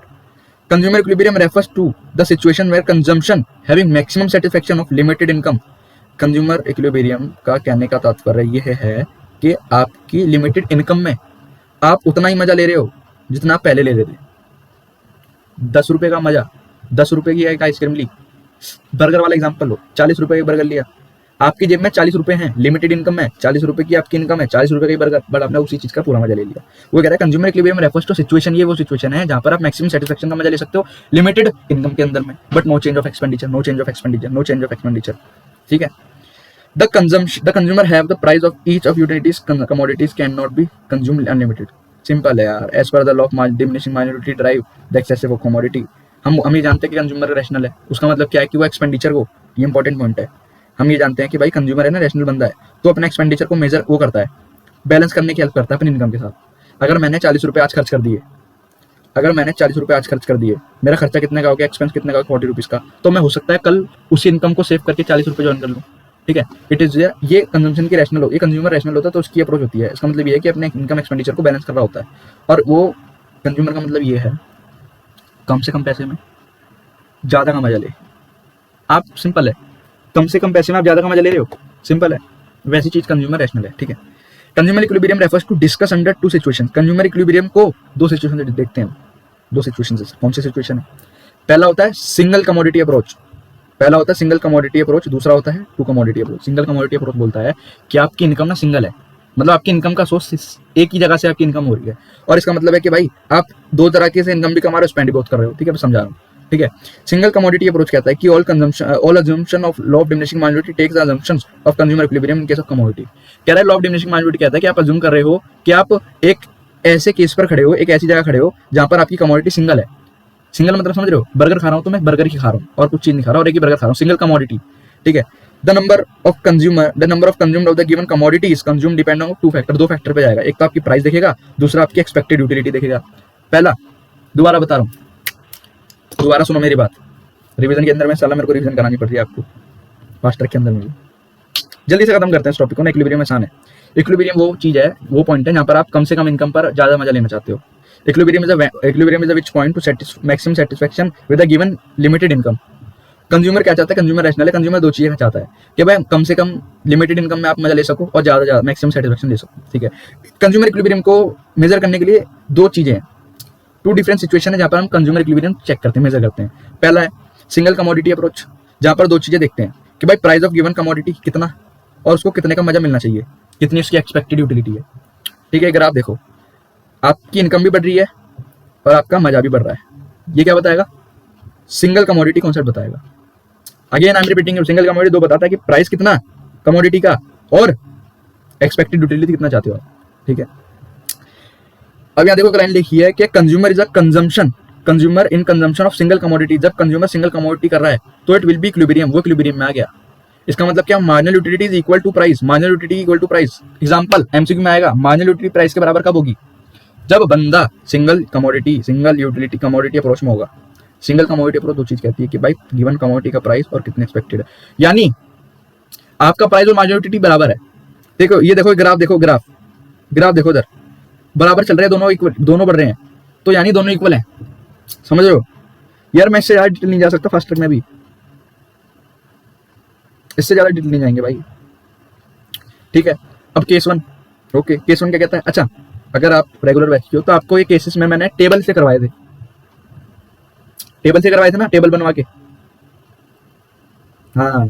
Consumer equilibrium refers to the situation where consumption having maximum satisfaction of limited income. Consumer equilibrium का कहने का तात्पर्य यह है कि आपकी लिमिटेड इनकम में आप उतना ही मजा ले रहे हो जितना आप पहले ले रहे थे। 10 रुपए का मजा, 10 रुपए की एक आइसक्रीम ली, बर्गर वाला एग्जांपल लो, 40 रुपए का बर्गर लिया, आपकी जेब में 40 रुपए हैं, लिमिटेड इनकम है, 40 रुपए की आपकी इनकम है, 40 रुपए का बर्गर, बट आपने उसी चीज का पूरा मजा ले लिया। वो कह रहा है consumer equilibrium refers to situation, ये वो सिचुएशन है जहां पर आप मैक्सिमम सेटिस्फेक्शन का मजा ले सकते हो लिमिटेड इनकम के अंदर में, but no change of expenditure, ठीक है। The consumer have the price of each of utilities commodities cannot be consumed unlimited। Simple है यार, as per the law of diminishing minority drive the excessive of commodity। हम ये जानते हैं कि consumer rational है, उसका मतलब क्या है कि वो एक्सपेंडिचर को, ये इंपॉर्टेंट पॉइंट है, हम ये जानते हैं कि भाई कंज्यूमर है ना, रैशनल बंदा है, तो अपने एक्सपेंडिचर को मेजर वो करता है, बैलेंस करने की हेल्प करता है अपनी इनकम के साथ। अगर मैंने 40 रुपये आज खर्च कर दिए, मेरा खर्चा कितने का हो गया, एक्सपेंस कितने का, 40 रुपीज़ का, तो मैं हो सकता है कल उसी इनकम को सेव करके 40 रुपये ज्वाइन कर लूँ, ठीक है। इट इज ये कंजम्पशन की रैशनल हो, ये कंज्यूमर रैशनल होता है तो उसकी अप्रोच होती है। इसका मतलब ये है कि अपने इनकम एक्सपेंडिचर को बैलेंस कर रहा होता है, और वो कंज्यूमर का मतलब ये है कम से कम पैसे में ज़्यादा का मजा ले। आप सिंपल है, कम से कम पैसे में आप ज़्यादा का मजा ले रहे हो, सिंपल है, वैसी चीज़ कंज्यूमर रैशनल है, ठीक है। Consumer equilibrium refers to discuss under 2 situation. Consumer equilibrium को 2 सिचुएशन देखते हैं, 2 सिचुएशन। कौन सी सिचुएशन है? पहला होता है सिंगल कमोडिटी अप्रोच, दूसरा होता है 2 commodity approach. Single commodity approach बोलता है कि आपकी इनकम ना सिंगल है, मतलब आपकी इनकम का सोर्स एक ही जगह से आपकी इनकम हो रही है, और इसका मतलब है कि भाई आप 2 तरीके से इनकम भी कमा रहे हो, स्पेंड भी बहुत कर रहे हो, ठीक है, मैं समझा रहा हूँ, ठीक है। सिंगल कमोडिटी अप्रोच कहता है कि all assumption of law of diminishing minority takes the assumptions of consumer equilibrium in case of commodity. कह रहा है लॉ ऑफ डिमिनिशिंग माइनॉरिटी कहता है कि आप अज्यूम कर रहे हो कि आप एक ऐसे केस पर खड़े हो, एक ऐसी जगह खड़े हो जहां पर आपकी कमोडिटी सिंगल है। सिंगल मतलब समझ रहे हो, बर्गर खा रहा हूं तो मैं बर्गर ही खा रहा हूं और कुछ चीज नहीं खा रहा, और एक ही बर्गर खा रहा हूं, सिंगल कमोडिटी, ठीक है। The number of consumed of the given commodity is consume depend on 2 factor, 2 factor पे जाएगा, एक तो आपकी प्राइस देखेगा, दूसरा आपकी एक्सपेक्टेड यूटिलिटी देखेगा। पहला, दोबारा बता रहा हूँ, दोबारा सुनो मेरी बात, रिवीजन के अंदर में साला मेरे को रिवीजन करानी पड़ रही है आपको, फास्ट ट्रैक के अंदर में। जल्दी से खत्म करते हैं इस टॉपिक को ना। इक्विलिब्रियम आसान है। इक्विलिब्रियम वो चीज है, वो पॉइंट है जहां पर आप कम से कम इनकम पर ज्यादा मजा लेना चाहते हो। Equilibrium is a which point to maximum satisfaction with a given limited income। Consumer क्या चाहता है, कंज्यूमर रैशनल है, कंज्यूमर 2 चीजें चाहता है कि भाई कम से कम लिमिटेड इनकम में आप मजा ले सको और ज्यादा मैक्सिमम सेटिस्फेक्शन ले सको, ठीक है। कंज्यूमर इक्विलिब्रियम को मेजर करने के लिए 2 चीजें हैं, 2 डिफरेंट सिचुएशन है जहां पर हम कंज्यूमर इक्विलिब्रियम चेक करते हैं, मेजर करते हैं। पहला है सिंगल कमोडिटी अप्रोच, जहां पर 2 चीजें देखते हैं कि भाई प्राइस ऑफ गिवन कमोडिटी कितना और उसको कितने का मजा मिलना चाहिए, कितनी उसकी एक्सपेक्टेड यूटिलिटी है, ठीक है। अगर आप देखो आपकी इनकम भी बढ़ रही है और आपका मजा भी बढ़ रहा है, ये क्या बताएगा, सिंगल कमोडिटी कॉन्सेप्ट बताएगा। Again I am repeating, single commodity 2 बताता है कि प्राइस कितना कमोडिटी का और एक्सपेक्टेड यूटिलिटी कितना चाहते हो आप, ठीक है। अब यहाँ देखो लाइन लिखी है कि consumer is a consumer in consumption of single commodity. जब कंज्यूमर सिंगल कमोडिटी कर रहा है तो इट विल बी इक्विलिब्रियम, वो इक्विलिब्रियम में आ गया। इसका मतलब क्या, marginal utility is equal to price, marginal utility equal to price. Example MCQ में आएगा, मार्जिनल यूटिलिटी प्राइस के बराबर कब होगी, जब बंदा सिंगल यूटिलिटी कमोडिटी अप्रोच में होगा। सिंगल कमोडिटी अप्रोच 2 चीज कहती है कि भाई गिवन कमोडिटी का प्राइस और कितने एक्सपेक्टेड है, यानी आपका प्राइस और मार्जिनल यूटिलिटी बराबर है। देखो ये देखो ग्राफ देखो, ग्राफ देखो इधर, बराबर चल रहे हैं, दोनों बढ़ रहे हैं, तो यानी दोनों इक्वल हैं, समझ रहे हो यार। मैं इससे ज्यादा डिटेल नहीं जा सकता फास्ट ट्रैक में भी, इससे ज्यादा डिटेल नहीं जाएंगे भाई, ठीक है। अब केस 1, ओके, केस 1 क्या कहता है, अच्छा अगर आप रेगुलर बैच हो तो आपको ये केसेस में मैंने टेबल से करवाए थे ना, टेबल बनवा के, हाँ,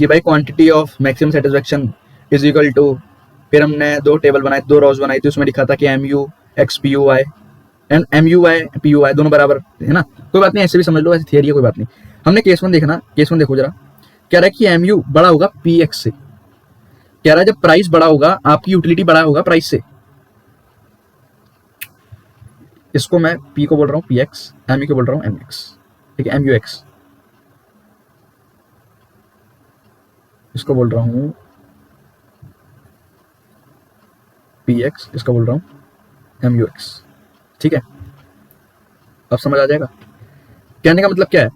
कि भाई quantity of maximum satisfaction is equal to, फिर हमने दो टेबल बनाए, दो रोज बनाई थी, उसमें लिखा था कि M U X P U Y and M U Y P U Y दोनों बराबर है ना। कोई बात नहीं, ऐसे भी समझ लो, ऐसी थियरी है, कोई बात नहीं। हमने केस वन देखना, केस वन देखो जरा। कह रहा है कि एम यू बड़ा होगा पी एक्स से। कह रहा है जब प्राइस बड़ा होगा, आपकी यूटिलिटी बड़ा होगा प्राइस से। इसको मैं पी को बोल रहा हूँ पी एक्स, एम यू को बोल रहा हूँ एम एक्स, ठीक है, एम यू एक्स। इसको बोल रहा हूँ पी एक्स, इसको बोल रहा हूँ एम यू एक्स, ठीक है। अब समझ आ जाएगा कहने का मतलब क्या है।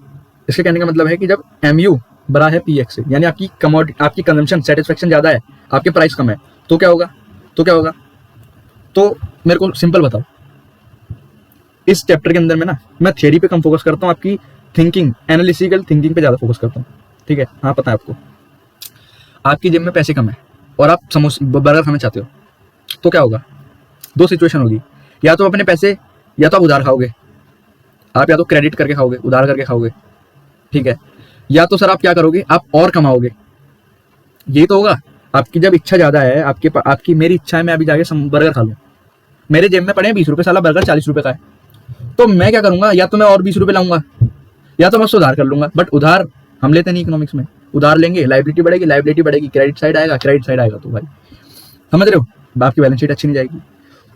इसके कहने का मतलब है कि जब एम यू बड़ा है पी एक्स से, यानी आपकी कमोडिटी, आपकी कंजम्पशन सेटिस्फेक्शन ज्यादा है, आपके प्राइस कम है, तो क्या होगा, तो क्या होगा। तो मेरे को सिंपल बताओ, इस चैप्टर के अंदर में ना मैं थियरी पे कम फोकस करता हूँ, आपकी थिंकिंग, एनालिटिकल थिंकिंग पे ज्यादा फोकस करता हूँ, ठीक है। हाँ पता है आपको, आपकी जेब में पैसे कम है और आप समोसा बर्गर खाना चाहते हो, तो क्या होगा, दो सिचुएशन होगी, या तो अपने पैसे, या तो आप उधार खाओगे, आप या तो क्रेडिट करके खाओगे, उधार करके खाओगे, ठीक है, या तो सर आप क्या करोगे, आप और कमाओगे। ये तो होगा, आपकी जब इच्छा ज्यादा है, आपकी मेरी इच्छा है मैं अभी जाके बर्गर खा लूँ, मेरे जेब में पड़े हैं 20 रुपए, साला बर्गर 40 रुपए का है, तो मैं क्या करूंगा, या तो मैं और 20 रुपए लाऊंगा, या तो मैं उससे उधार कर लूंगा। बट उधार हम लेते नहीं इकोनॉमिक्स में, उधार लेंगे लाइबिलिटी बढ़ेगी, लाइबिलिटी बढ़ेगी, क्रेडिट साइड आएगा, क्रेडिट साइड आएगा, तो भाई समझ रहे हो, आपकी बैलेंस शीट अच्छी नहीं जाएगी।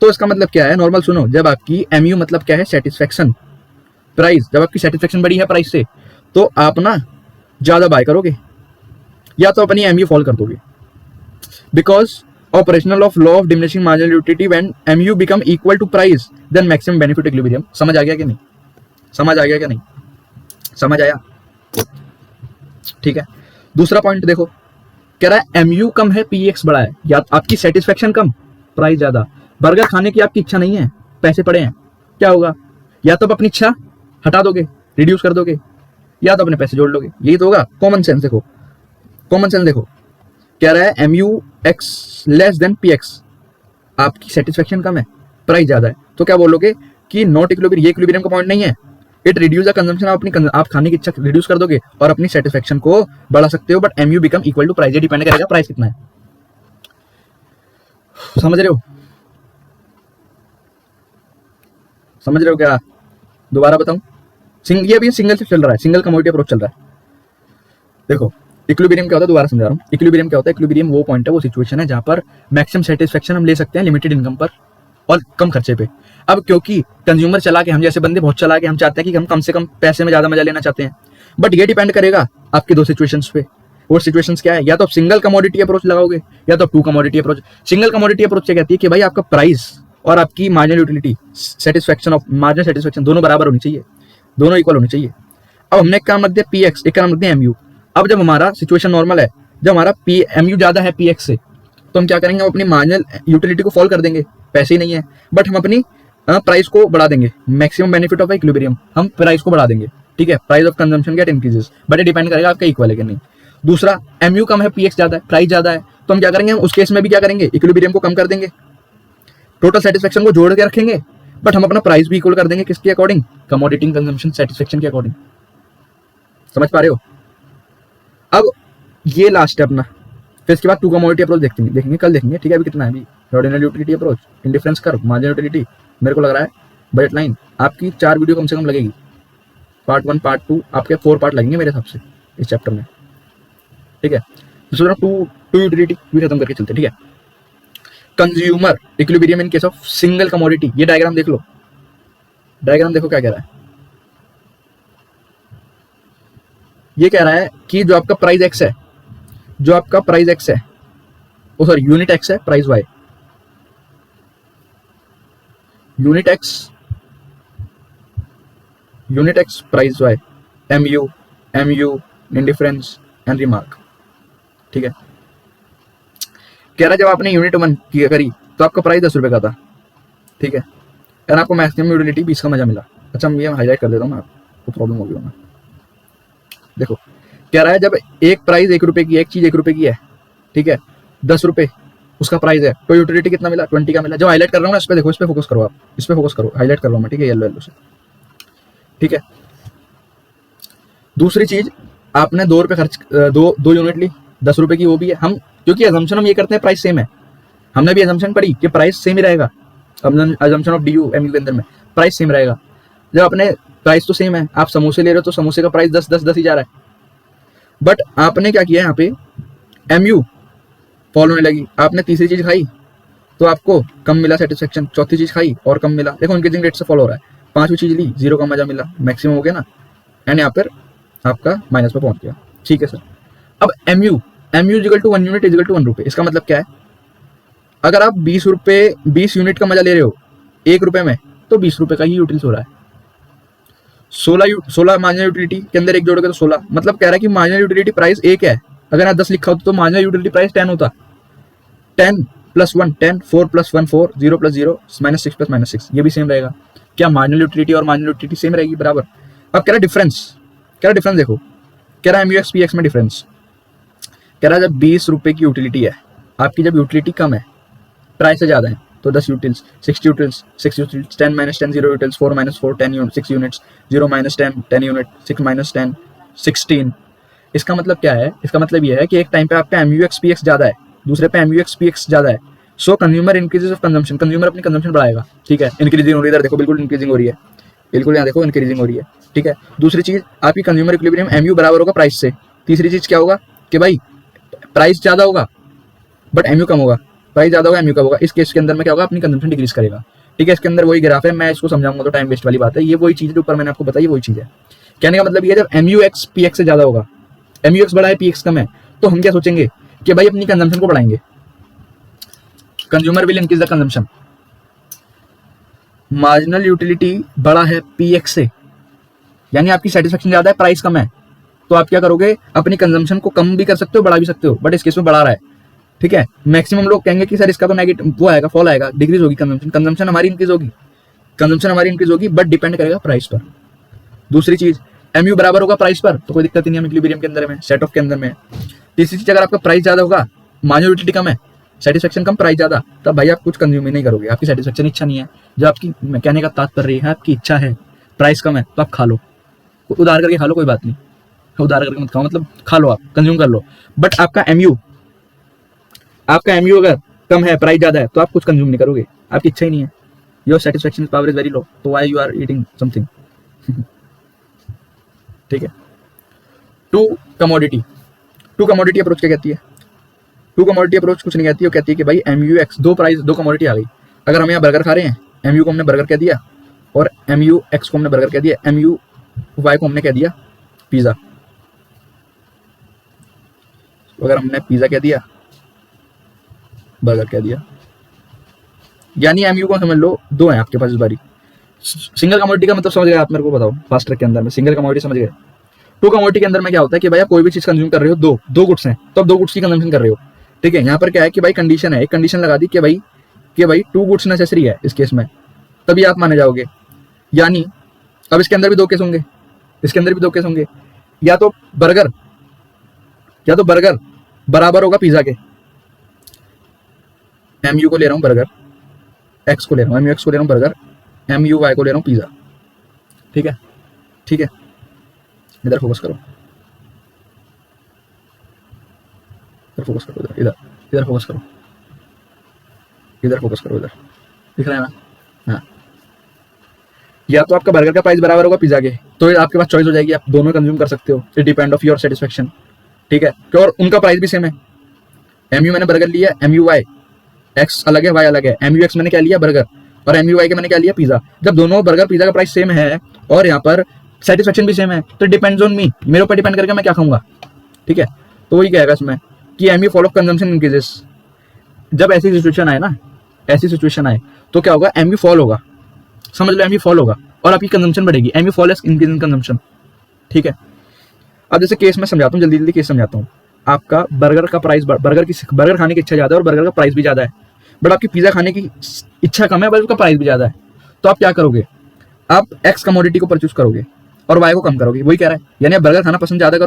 तो इसका मतलब क्या है, नॉर्मल सुनो, जब आपकी एमयू मतलब क्या है, सेटिस्फेक्शन प्राइस, जब आपकी सेटिस्फेक्शन बड़ी है प्राइस से, तो आप ना ज्यादा बाय करोगे, या तो अपनी एमयू फॉल कर दोगे, because operational of law of diminishing marginal utility when MU become equal to price then maximum benefit equilibrium. समझ आ गया कि नहीं, समझ आ गया क्या नहीं, समझ आया, ठीक है। दूसरा पॉइंट देखो, कह रहा है एमयू कम है पी एक्स बड़ा है, या आपकी सेटिस्फेक्शन कम प्राइस ज्यादा, बर्गर खाने की आपकी इच्छा नहीं है, पैसे पड़े हैं, क्या होगा, या तो अपनी इच्छा हटा दोगे, रिड्यूस कर दोगे, या तो अपने पैसे जोड़ लोगे, यही तो होगा। कॉमन सेंस देखो, कॉमन सेंस देखो, कह रहा है M U X less than P X, आपकी सेटिस्फेक्शन कम है, प्राइस ज्यादा है, तो क्या बोलोगे कि नॉट इक्विलिब्रियम, ये इक्विलिब्रियम का पॉइंट नहीं है, इट रिड्यूस द कंजम्पशन, आप खाने की इच्छा रिड्यूस कर दोगे और अपनी सेटिस्फेक्शन को बढ़ा सकते हो, but M U become equal to price, ये डिपेंड करेगा प्राइस कितना है, समझ रहे हो, समझ रहे हो क्या, दोबारा बताऊं, ये अभी सिंगल से चल रहा है, सिंगल कमोडिटी अप्रोच चल रहा है। देखो इक्विलिब्रियम क्या होता है, दोबारा समझा रहा हूँ, इक्विलिब्रियम क्या होता है, इक्विलिब्रियम वो पॉइंट है, वो सिचुएशन है जहां पर मैक्सिमम सेटिस्फेक्शन हम ले सकते हैं लिमिटेड इनकम पर और कम खर्चे पे। अब क्योंकि कंज्यूमर चला के, हम जैसे बंदे बहुत चला के, हम चाहते हैं कि हम कम से कम पैसे में ज्यादा मजा लेना चाहते हैं, बट ये डिपेंड करेगा आपकी दो सिचुएशंस पे। वो सिचुएशंस क्या है, या तो आप सिंगल कमोडिटी अप्रोच लगाओगे, या तो two commodity approach. Single commodity approach क्या कहती है कि भाई आपका प्राइस और आपकी marginal utility satisfaction of marginal satisfaction दोनों बराबर होनी चाहिए, दोनों इक्वल होनी चाहिए। अब हमने एक काम रख दिया पी एक्स, एक काम रख दिया एमयू। अब जब हमारा सिचुएशन नॉर्मल है, जब हमारा पी एमयू ज्यादा है पी एक्स से, तो हम क्या करेंगे, हम अपनी मार्जिनल यूटिलिटी को फॉल कर देंगे, पैसे ही नहीं है, बट हम अपनी प्राइस को बढ़ा देंगे, मैक्सिमम बेनिफिट ऑफ इक्विलिब्रियम, हम प्राइस को बढ़ा देंगे, ठीक है, price of consumption get increases, but ये डिपेंड करेगा आपका इक्वल है कि नहीं। दूसरा एमयू कम है पी एक्स ज्यादा है, प्राइस ज्यादा है, तो हम क्या करेंगे, हम उस केस में भी क्या करेंगे, इक्विलिब्रियम को कम कर देंगे, टोटल सेटिस्फेक्शन को जोड़ के रखेंगे, बट हम अपना प्राइस भी इक्वल कर देंगे, किसके अकॉर्डिंग, कमोडिटी कंजम्पशन सेटिस्फेक्शन के अकॉर्डिंग। समझ पा रहे हो। अब ये लास्ट है अपना, फिर इसके बाद टू कमोडिटी अप्रोच देखेंगे कल देखेंगे, ठीक है। अभी कितना है, अभी ordinary utility approach, indifference curve, marginal utility, मेरे को लग रहा है बजट लाइन, आपकी 4 वीडियो कम से कम लगेगी, पार्ट 1 पार्ट 2 आपके 4 पार्ट लगेंगे मेरे हिसाब से इस चैप्टर में, ठीक है। दूसरा टू यूटिलिटी भी खत्म करके चलते, ठीक है। Consumer equilibrium in case of single commodity, ये डायग्राम देख लो, डायग्राम देखो क्या कह रहा है, ये कह रहा है कि जो आपका प्राइस एक्स है, जो आपका प्राइस एक्स है, ओ सॉरी यूनिट एक्स है, price Y, unit X price Y, M U indifference and remark, ठीक है। कह रहा है जब आपने यूनिट 1 की करी तो आपका प्राइस 10 रुपए का था, ठीक है, और आपको मैक्सिमम यूटिलिटी 20 का मजा मिला। अच्छा मैं हाईलाइट कर देता हूँ, आपको प्रॉब्लम होगी होना। देखो कह रहा है जब एक प्राइस 1 रुपए की, एक चीज 1 रुपए की है, ठीक है, 10 रुपए उसका प्राइस है, तो यूटिलिटी कितना मिला, 20 का मिला। जो हाईलाइट कर रहा हूँ ना, इस पे देखो, इस पे फोकस करो, आप इस पे फोकस करो, हाईलाइट कर रहा हूँ मैं, ठीक है, येलो से, ठीक है। दूसरी चीज, आपने 2 रुपये खर्च, दो यूनिट ली, 10 रुपये की वो भी है। हम क्योंकि अजम्पशन हम ये करते हैं प्राइस सेम है, हमने भी अजम्पशन पढ़ी कि प्राइस सेम ही रहेगा, अजम्पशन ऑफ DU MU के अंदर में प्राइस सेम रहेगा। जब अपने प्राइस तो सेम है, आप समोसे ले रहे हो तो समोसे का प्राइस 10 ही जा रहा है, बट आपने क्या किया यहाँ पे MU फॉलो होने लगी, आपने तीसरी चीज खाई तो आपको कम मिला सेटिस्फेक्शन, चौथी चीज खाई और कम मिला, देखो इंक्रीजिंग रेट से फॉलो हो रहा है। पांचवी चीज ली, 0 का मजा मिला, मैक्सिमम हो गया ना, एंड यहाँ पर आपका माइनस पे पहुंच गया। ठीक है सर। अब MU equal to 1 unit equal to 1 रुपये। इसका मतलब क्या है, अगर आप 20 यूनिट का मजा ले रहे हो 1 रुपये में, तो 20 रुपये का ही यूटिल्स हो रहा है। 16 मार्जिनल यूटिलिटी के अंदर एक जोड़ोगे तो 16, मतलब कह रहा है कि मार्जिनल यूटिलिटी प्राइस 1 है। अगर यहाँ 10 लिखा होता तो मार्जिनल यूटिलिटी प्राइस 10 होता। 10 + 1 10, 4 + 1 4, 0 + 0 -6 + -6, ये भी सेम रहेगा। क्या मार्जिनल यूटिलिटी और मार्जिनल यूटिलिटी सेम रहेगी बराबर। अब कह रहा है डिफरेंस, कह रहा डिफरेंस देखो, कह रहा है MUX PX में डिफरेंस, कह रहा है जब 20 रुपये की यूटिलिटी है आपकी, जब यूटिलिटी कम है प्राइस से ज़्यादा है, तो 10 utils, 6 utils, 6 utils, 10 - 10 0 utils, 4 - 4 10 unit 6 units, 0 - 10 10 unit, 6 - 10 16। इसका मतलब क्या है, इसका मतलब ये है कि एक टाइम पे आपका MUX PX ज़्यादा है, दूसरे पे MUX PX ज़्यादा है, सो consumer increases of consumption, consumer अपनी कंजम्पशन बढ़ाएगा। ठीक है, इंक्रीजिंग हो रही है, इधर देखो बिल्कुल इंक्रीजिंग हो रही है, बिल्कुल यहाँ देखो इंक्रीजिंग हो रही है। ठीक है, दूसरी चीज आपकी कंज्यूमर इक्विलिब्रियम MU बराबर होगा प्राइस से। तीसरी चीज क्या होगा कि भाई प्राइस ज्यादा होगा बट MU कम होगा, प्राइस ज्यादा होगा MU कम होगा। इस केस के अंदर में क्या होगा, अपनी कंजम्पशन डिक्रीज करेगा। ठीक है, इसके अंदर वही ग्राफ है, मैं इसको समझाऊंगा तो टाइम वेस्ट वाली बात है। ये वही चीज जो ऊपर मैंने आपको बताई, वही चीज है। कहने का मतलब ये, जब MUX PX से ज्यादा होगा, MUX बड़ा है PX कम है, तो हम क्या सोचेंगे कि भाई अपनी कंजम्पशन को बढ़ाएंगे, consumer will increase the consumption. Marginal utility बड़ा है PX से, यानी आपकी सेटिस्फेक्शन ज्यादा है, प्राइस कम है, तो आप क्या करोगे, अपनी कंजम्पशन को कम भी कर सकते हो, बढ़ा भी सकते हो, बट इस केस में बढ़ा रहा है। ठीक है, मैक्सिमम लोग कहेंगे कि सर इसका तो नेगेटिव वो आएगा, फॉल आएगा, डिक्रीज होगी कंजम्पशन, कंजम्पशन हमारी इंक्रीज होगी, कंजम्पशन हमारी इंक्रीज होगी, बट डिपेंड करेगा प्राइस पर। दूसरी चीज, MU बराबर होगा प्राइस पर, तो कोई दिक्कत ही नहीं है इक्विलिब्रियम के अंदर में, सेट ऑफ के अंदर में। तीसरी चीज, अगर आपका प्राइस ज्यादा होगा, मार्जिनल यूटिलिटी कम है, सेटिस्फेक्शन कम, प्राइस ज्यादा, तब भाई आप कुछ कंज्यूम ही नहीं करोगे, आपकी सेटिस्फेक्शन इच्छा नहीं है। जो आपकी कहने का तात्पर्य है, आपकी इच्छा है, प्राइस कम है तो आप खा लो, उधार करके खा लो, कोई बात नहीं, उधार करके मत खाओ, मतलब खा लो, आप कंज्यूम कर लो। बट आपका MU अगर कम है, प्राइस ज्यादा है, तो आप कुछ कंज्यूम नहीं करोगे, आपकी इच्छा ही नहीं है। Your satisfaction power is very low, तो why you are eating something. ठीक है। टू कमोडिटी अप्रोच क्या कहती है, टू कमोडिटी अप्रोच कुछ नहीं कहती है, वो कहती है कि भाई MUX, दो कमोडिटी आ गई। अगर हम यहाँ बर्गर खा रहे हैं, MU को हमने बर्गर कह दिया और MUX को हमने बर्गर कह दिया, MUY को हमने कह दिया पिज्जा। अगर हमने पिज्जा कह दिया, बर्गर कह दिया, यानी MU को समझ लो दो हैं आपके पास इस बारी। सिंगल कमोडिटी का मतलब समझ गए आप, मेरे को बताओ फास्ट ट्रैक के अंदर में सिंगल कमोडिटी समझ गए। टू कमोडिटी के अंदर में क्या होता है कि भाई आप कोई भी चीज कंज्यूम कर रहे हो, दो गुड्स हैं, तो आप 2 गुड्स की कंजम्पशन कर रहे हो। ठीक है, यहाँ पर क्या है कि भाई कंडीशन है, एक कंडीशन लगा दी कि भाई 2 गुड्स नेसेसरी है इस केस में, तभी आप माने जाओगे। यानी अब इसके अंदर भी 2 केस होंगे, इसके अंदर भी 2 केस होंगे, या तो बर्गर बराबर होगा पिज्जा के, MU को ले रहा हूँ बर्गर, MUX को ले रहा हूँ बर्गर, MUY को ले रहा हूँ पिज्जा। ठीक है, इधर फोकस करो, इधर फोकस करो, इधर फोकस करो, इधर दिख रहा है ना। हाँ, या तो आपका बर्गर का प्राइस बराबर होगा पिज्जा के, तो आपके पास चॉइस हो जाएगी, आप दोनों कंज्यूम कर सकते हो, it depend of your satisfaction. ठीक है, और उनका प्राइस भी सेम है। MU मैंने बर्गर लिया, MUY, X अलग है, Y अलग है, MUX मैंने क्या लिया बर्गर, और MUY के मैंने क्या लिया पिज्जा। जब दोनों बर्गर पिज्जा का प्राइस सेम है और यहाँ पर सेटिस्फेक्शन भी सेम है, तो डिपेंड्स ऑन मी, मेरे ऊपर डिपेंड करके मैं क्या खाऊंगा। ठीक है, तो वही कहेगा इसमें कि MU फॉलो कंजम्पशन इंक्रीजेस। जब ऐसी सिचुएशन आए तो क्या होगा, MU फॉल होगा, समझ लो MU फॉल होगा और आपकी कंजम्पशन बढ़ेगी, MU fall is increase in consumption. ठीक है, अब जैसे केस में समझाता हूँ, जल्दी केस समझाता हूँ। आपका बर्गर का प्राइस, बर्गर खाने की इच्छा ज़्यादा है और बर्गर का प्राइस भी ज़्यादा है, बट आपकी पिज़्ज़ा खाने की इच्छा कम है बट उसका प्राइस भी ज़्यादा है, तो आप क्या करोगे, आप X कमोडिटी को परचेज करोगे और Y को कम करोगे। वही कह रहा है, यानी आप बर्गर खाना पसंद ज़्यादा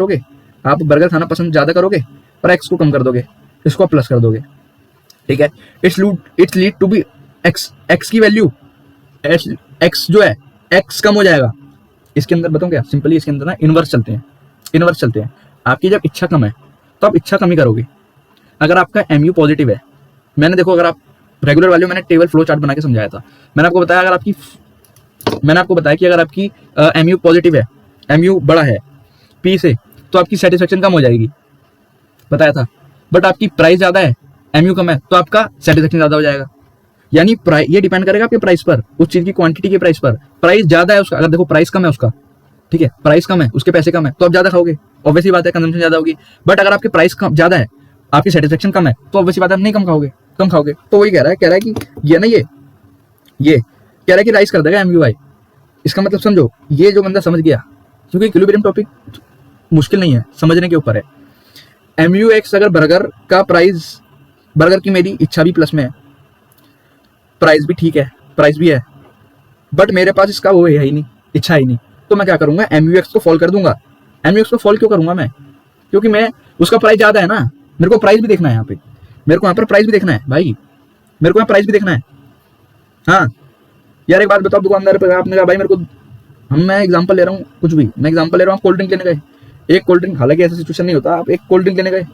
करोगे और X को कम कर दोगे, इसको प्लस कर दोगे। ठीक है, it's lead to be X की वैल्यू, X जो है X कम हो जाएगा। इसके अंदर बताऊँ क्या, सिंपली इसके अंदर ना इनवर्स चलते हैं, इनवर्स चलते हैं। आपकी जब इच्छा कम है तो आप इच्छा कम ही करोगे। अगर आपका MU पॉजिटिव है, मैंने देखो अगर आप रेगुलर वाले मैंने टेबल फ्लो चार्ट बना के समझाया था। मैंने आपको बताया कि अगर आपकी MU पॉजिटिव है, MU बड़ा है P से, तो आपकी सेटिस्फेक्शन कम हो जाएगी, बताया था। बट आपकी प्राइस ज़्यादा है, MU कम है, तो आपका सेटिस्फेक्शन ज़्यादा हो जाएगा। यानी ये डिपेंड करेगा आपके प्राइस पर, उस चीज़ की क्वांटिटी के प्राइस पर। प्राइस ज़्यादा है उसका, अगर देखो प्राइस कम है उसका, ठीक है, प्राइस कम है, उसके पैसे कम है, तो आप ज़्यादा खाओगे, ऑब्वियसली बात है, कंजम्पशन ज़्यादा होगी। बट अगर आपके प्राइस कम ज़्यादा है, आपकी सेटिस्फेक्शन कम है, तो ऑब्वियसली बात है आप नहीं कम खाओगे। तो वही कह रहा है कि ये ना ये कह रहा है कि राइज कर देगा MUI। इसका मतलब समझो, ये जो बंदा समझ गया, क्योंकि इक्विलिब्रियम टॉपिक मुश्किल नहीं है, समझने के ऊपर है। MUX अगर बर्गर की मेरी इच्छा भी प्लस में है, प्राइस भी ठीक है, प्राइस भी है, बट मेरे पास इसका वो है ही नहीं, इच्छा ही नहीं, तो मैं क्या करूंगा, MUX को फॉल कर दूंगा। MUX को फॉल क्यों करूंगा मैं? क्योंकि मैं उसका प्राइस ज्यादा है ना, मेरे को प्राइस भी देखना है यहाँ पे, मेरे को यहाँ पर प्राइस भी देखना है भाई, मेरे को यहाँ प्राइस भी देखना है। हाँ यार एक बात बताओ, दुकानदार पे आपने कहा भाई मेरे को, मैं एग्जांपल ले रहा हूँ, कुछ भी मैं एग्जांपल ले रहा हूँ, कोल्ड ड्रिंक लेने गए, एक कोल्ड ड्रिंक, हालांकि ऐसा सिचुएशन नहीं होता, आप एक कोल्ड ड्रिंक लेने गए,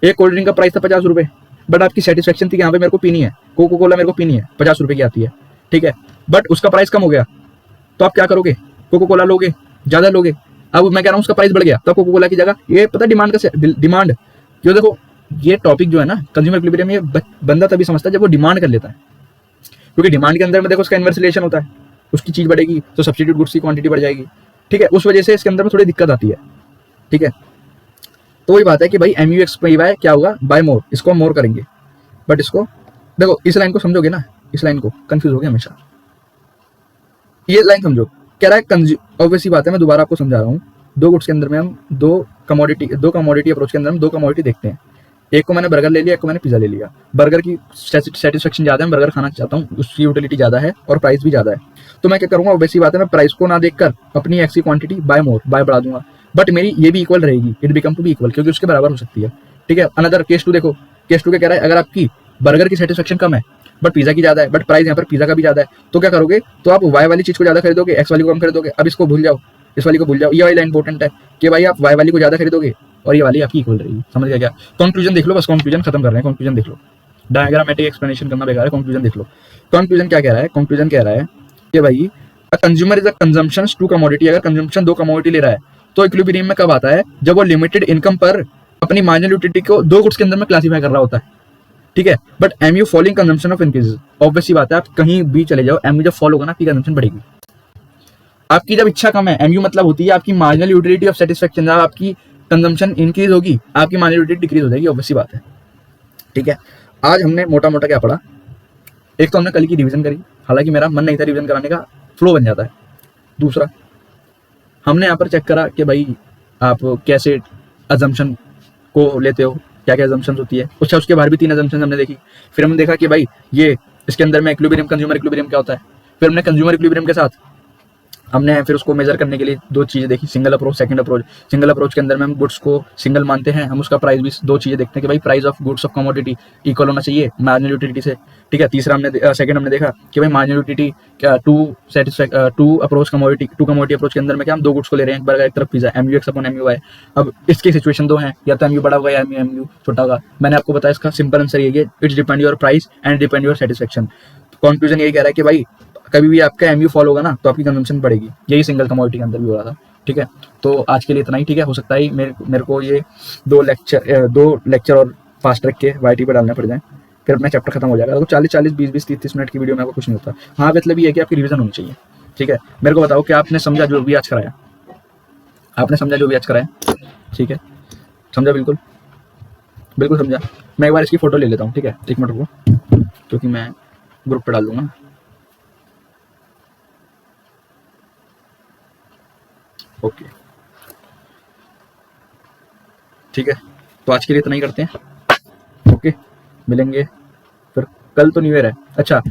एक कोल्ड ड्रिंक का प्राइस था 50 रुपये, बट आपकी सेटिस्फेक्शन थी कि यहाँ पे मेरे को पीनी है, कोको कोला मेरे को पीनी है, 50 रुपये की आती है, ठीक है, बट उसका प्राइस कम हो गया, तो आप क्या करोगे, कोको कोला लोगे, ज़्यादा लोगे। अब मैं कह रहा हूँ उसका प्राइस बढ़ गया, तो कोको कोला की जगह, ये पता डिमांड का डिमांड, क्यों देखो ये टॉपिक जो है ना कंज्यूमर इक्विलिब्रियम, ये बंदा तभी समझता है जब वो डिमांड कर लेता है, क्योंकि डिमांड के अंदर में देखो उसका इनवर्स रिलेशन होता है, उसकी चीज़ बढ़ेगी तो सब्स्टिट्यूट गुड्स की क्वांटिटी बढ़ जाएगी, ठीक है, उस वजह से इसके अंदर में थोड़ी दिक्कत आती है, ठीक है। तो वही बात है कि भाई MUX पे क्या होगा, बाय मोर, इसको हम मोर करेंगे, बट इसको देखो, इस लाइन को समझोगे ना, इस लाइन को कंफ्यूज हो गया हमेशा, ये लाइन समझो, कह रहा है ऑब्वियसली बात है, मैं दोबारा आपको समझा रहा हूँ, दो गुड्स के अंदर में हम दो कमोडिटी अप्रोच के अंदर हम दो कमोडिटी देखते हैं, एक को मैंने बर्गर ले लिया, एक को मैंने पिज़्ज़ा ले लिया। बर्गर की सेटिस्फेक्शन ज़्यादा है, बर्गर खाना चाहता हूँ, उसकी यूटिलिटी ज़्यादा है और प्राइस भी ज़्यादा है, तो मैं क्या करूँगा, ऑब्वियसली बात है, मैं प्राइस को ना देखकर अपनी एक्स की क्वांटिटी बाय बढ़ा दूंगा, बट मेरी ये भी इक्वल रहेगी, it become to be equal, क्योंकि उसके बराबर हो सकती है, ठीक है। अनदर केस 2 देखो, केस 2 क्या कह रहा है, अगर आपकी बर्गर की सेटिस्फेक्शन कम है बट पिज़्ज़ा की ज़्यादा है, बट प्राइस यहाँ पर पिज़्ज़ा का भी ज़्यादा है, तो क्या करोगे, तो आप वाई वाली चीज़ को ज़्यादा खरीदोगे, एक्स वाली को कम खरीदोगे। अब इसको भूल जाओ, इस वाली को भूल जाओ, ये वाली लाइन इंपॉर्टेंट है कि भाई आप वाई वाली को ज़्यादा खरीदोगे और ये वाली आपकी इक्वल रहेगी, समझ गया क्या? कंक्लूजन देख लो, बस कंक्लूजन खत्म कर रहे हैं, कंक्लूजन देख लो, डायग्रामेटिक एक्सप्लेनेशन करना बेकार है, कंक्लूजन देख लो। कंक्लूजन क्या कह रहा है, कंक्लूजन कह रहा है कि भाई consumer is a consumption two commodity, अगर कंजम्पशन 2 कमोडिटी ले रहा है तो इक्विलिब्रियम में कब आता है, जब वो लिमिटेड इनकम पर अपनी मार्जिनल यूटिलिटी को 2 गुड्स के अंदर में क्लासीफाई कर रहा होता है, ठीक है। But MU following consumption of increase, obviously बात है, आप कहीं भी चले जाओ, MU जब फॉलो होगा ना, आपकी कंजम्पशन बढ़ेगी। आपकी जब इच्छा कम है, MU मतलब होती है आपकी मार्जिनल यूटिलिटी ऑफ सेटिस्फेक्शन, जब आपकी कंजम्पशन इंक्रीज होगी, आपकी मार्जिनल यूटिलिटी डिक्रीज हो जाएगी, ऑब्वियसली बात है, ठीक है। आज हमने मोटा मोटा क्या पढ़ा, एक तो हमने कल की रिवीजन करी, हालांकि मेरा मन नहीं था रिवीजन कराने का, फ्लो बन जाता है। दूसरा हमने यहाँ पर चेक करा कि भाई आप कैसे अजम्पशन को लेते हो, क्या क्या अजम्पशन होती है, उसके बाहर भी 3 अजम्पशन हमने देखी। फिर हमने देखा कि भाई ये इसके अंदर में इक्विलिब्रियम, कंज्यूमर इक्विलिब्रियम क्या होता है। फिर हमने कंज्यूमर इक्विलिब्रियम के साथ हमने फिर उसको मेजर करने के लिए 2 चीज़ें देखी, single approach, second approach. Single approach के अंदर में हम गुड्स को सिंगल मानते हैं, हम उसका प्राइस भी 2 चीज़ें देखते हैं कि भाई price of goods of commodity equal होना चाहिए मार्जिनल यूटिलिटी से, ठीक है। तीसरा हमने सेकंड हमने देखा कि भाई marginal utility two approach commodity, two commodity approach के अंदर में क्या हम 2 गुड्स को ले रहे हैं, एक बर्गर एक तरफ पिज़्ज़ा, MUX अपॉन MUI। अब इसकी सिचुएशन 2 है, या तो MU बड़ा होगा या MU छोटा होगा। मैंने आपको बताया इसका सिंपल आंसर ये है, it's depend your price and depend your satisfaction. Conclusion यही कह रहा है कि भाई कभी भी आपका MU फॉलो होगा ना तो आपकी कंजम्पशन बढ़ेगी, यही सिंगल कमोडिटी के अंदर भी हो रहा था, ठीक है। तो आज के लिए इतना ही, ठीक है। हो सकता है मेरे को ये 2 लेक्चर और फास्ट ट्रैक के YT पे डालने पड़ जाए, फिर अपना चैप्टर खत्म हो जाएगा। तो 40-40, 20-20, 30-30 मिनट की वीडियो में आपको कुछ नहीं होता। हाँ मतलब ये है कि आपकी रिवीजन होनी चाहिए, ठीक है। मेरे को बताओ कि आपने समझा जो भी आज कराया, आपने समझा जो भी आज कराया, ठीक है, समझा, बिल्कुल बिल्कुल समझा। मैं एक बार इसकी फोटो ले लेता हूँ, ठीक है, 1 मिनट रुको, क्योंकि मैं ग्रुप पे डाल दूंगा। ओके, ठीक है, तो आज के लिए इतना ही करते हैं, ओके, मिलेंगे फिर। कल तो न्यू ईयर है, अच्छा,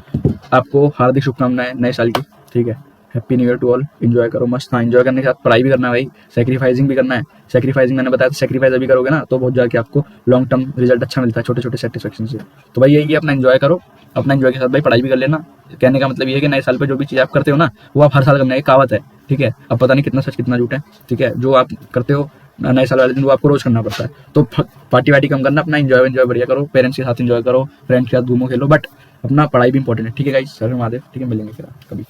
आपको हार्दिक शुभकामनाएं नए साल की, ठीक है। Happy new year to all, enjoy करो मस्त। हाँ, एंजॉय करने के साथ पढ़ाई भी करना है भाई, सेक्रीफाइसिंग भी करना है। सेक्रीफाइसिंग मैंने बताया, सेक्रीफाइस अभी करोगे ना तो बहुत जाके आपको लॉन्ग टर्म रिजल्ट अच्छा मिलता है, छोटे छोटे सेटिस्फेक्शन से। तो भाई यही है, अपना एंजॉय करो, अपना एंजॉय के साथ भाई पढ़ाई भी कर लेना। कहने का मतलब ये है कि नए साल पे जो भी चीज़ आप करते हो ना, वो आप हर साल करना है, कहावत है, ठीक है। अब पता नहीं कितना सच कितना झूठ है, ठीक है। जो आप करते हो नए साल वाले दिन वो आपको रोज करना पड़ता है। तो पार्टी वार्टी कम करना, अपना एंजॉय बढ़िया करो, पेरेंट्स के साथ एंजॉय करो, फ्रेंड्स के साथ घूमो खेलो, बट अपना पढ़ाई भी इंपॉर्टेंट है। ठीक है गाइस, सर महादेव। ठीक है, मिलेंगे फिर कभी,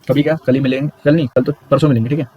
कभी क्या, कल ही मिलेंगे, कल नहीं, कल तो परसों मिलेंगे। ठीक है।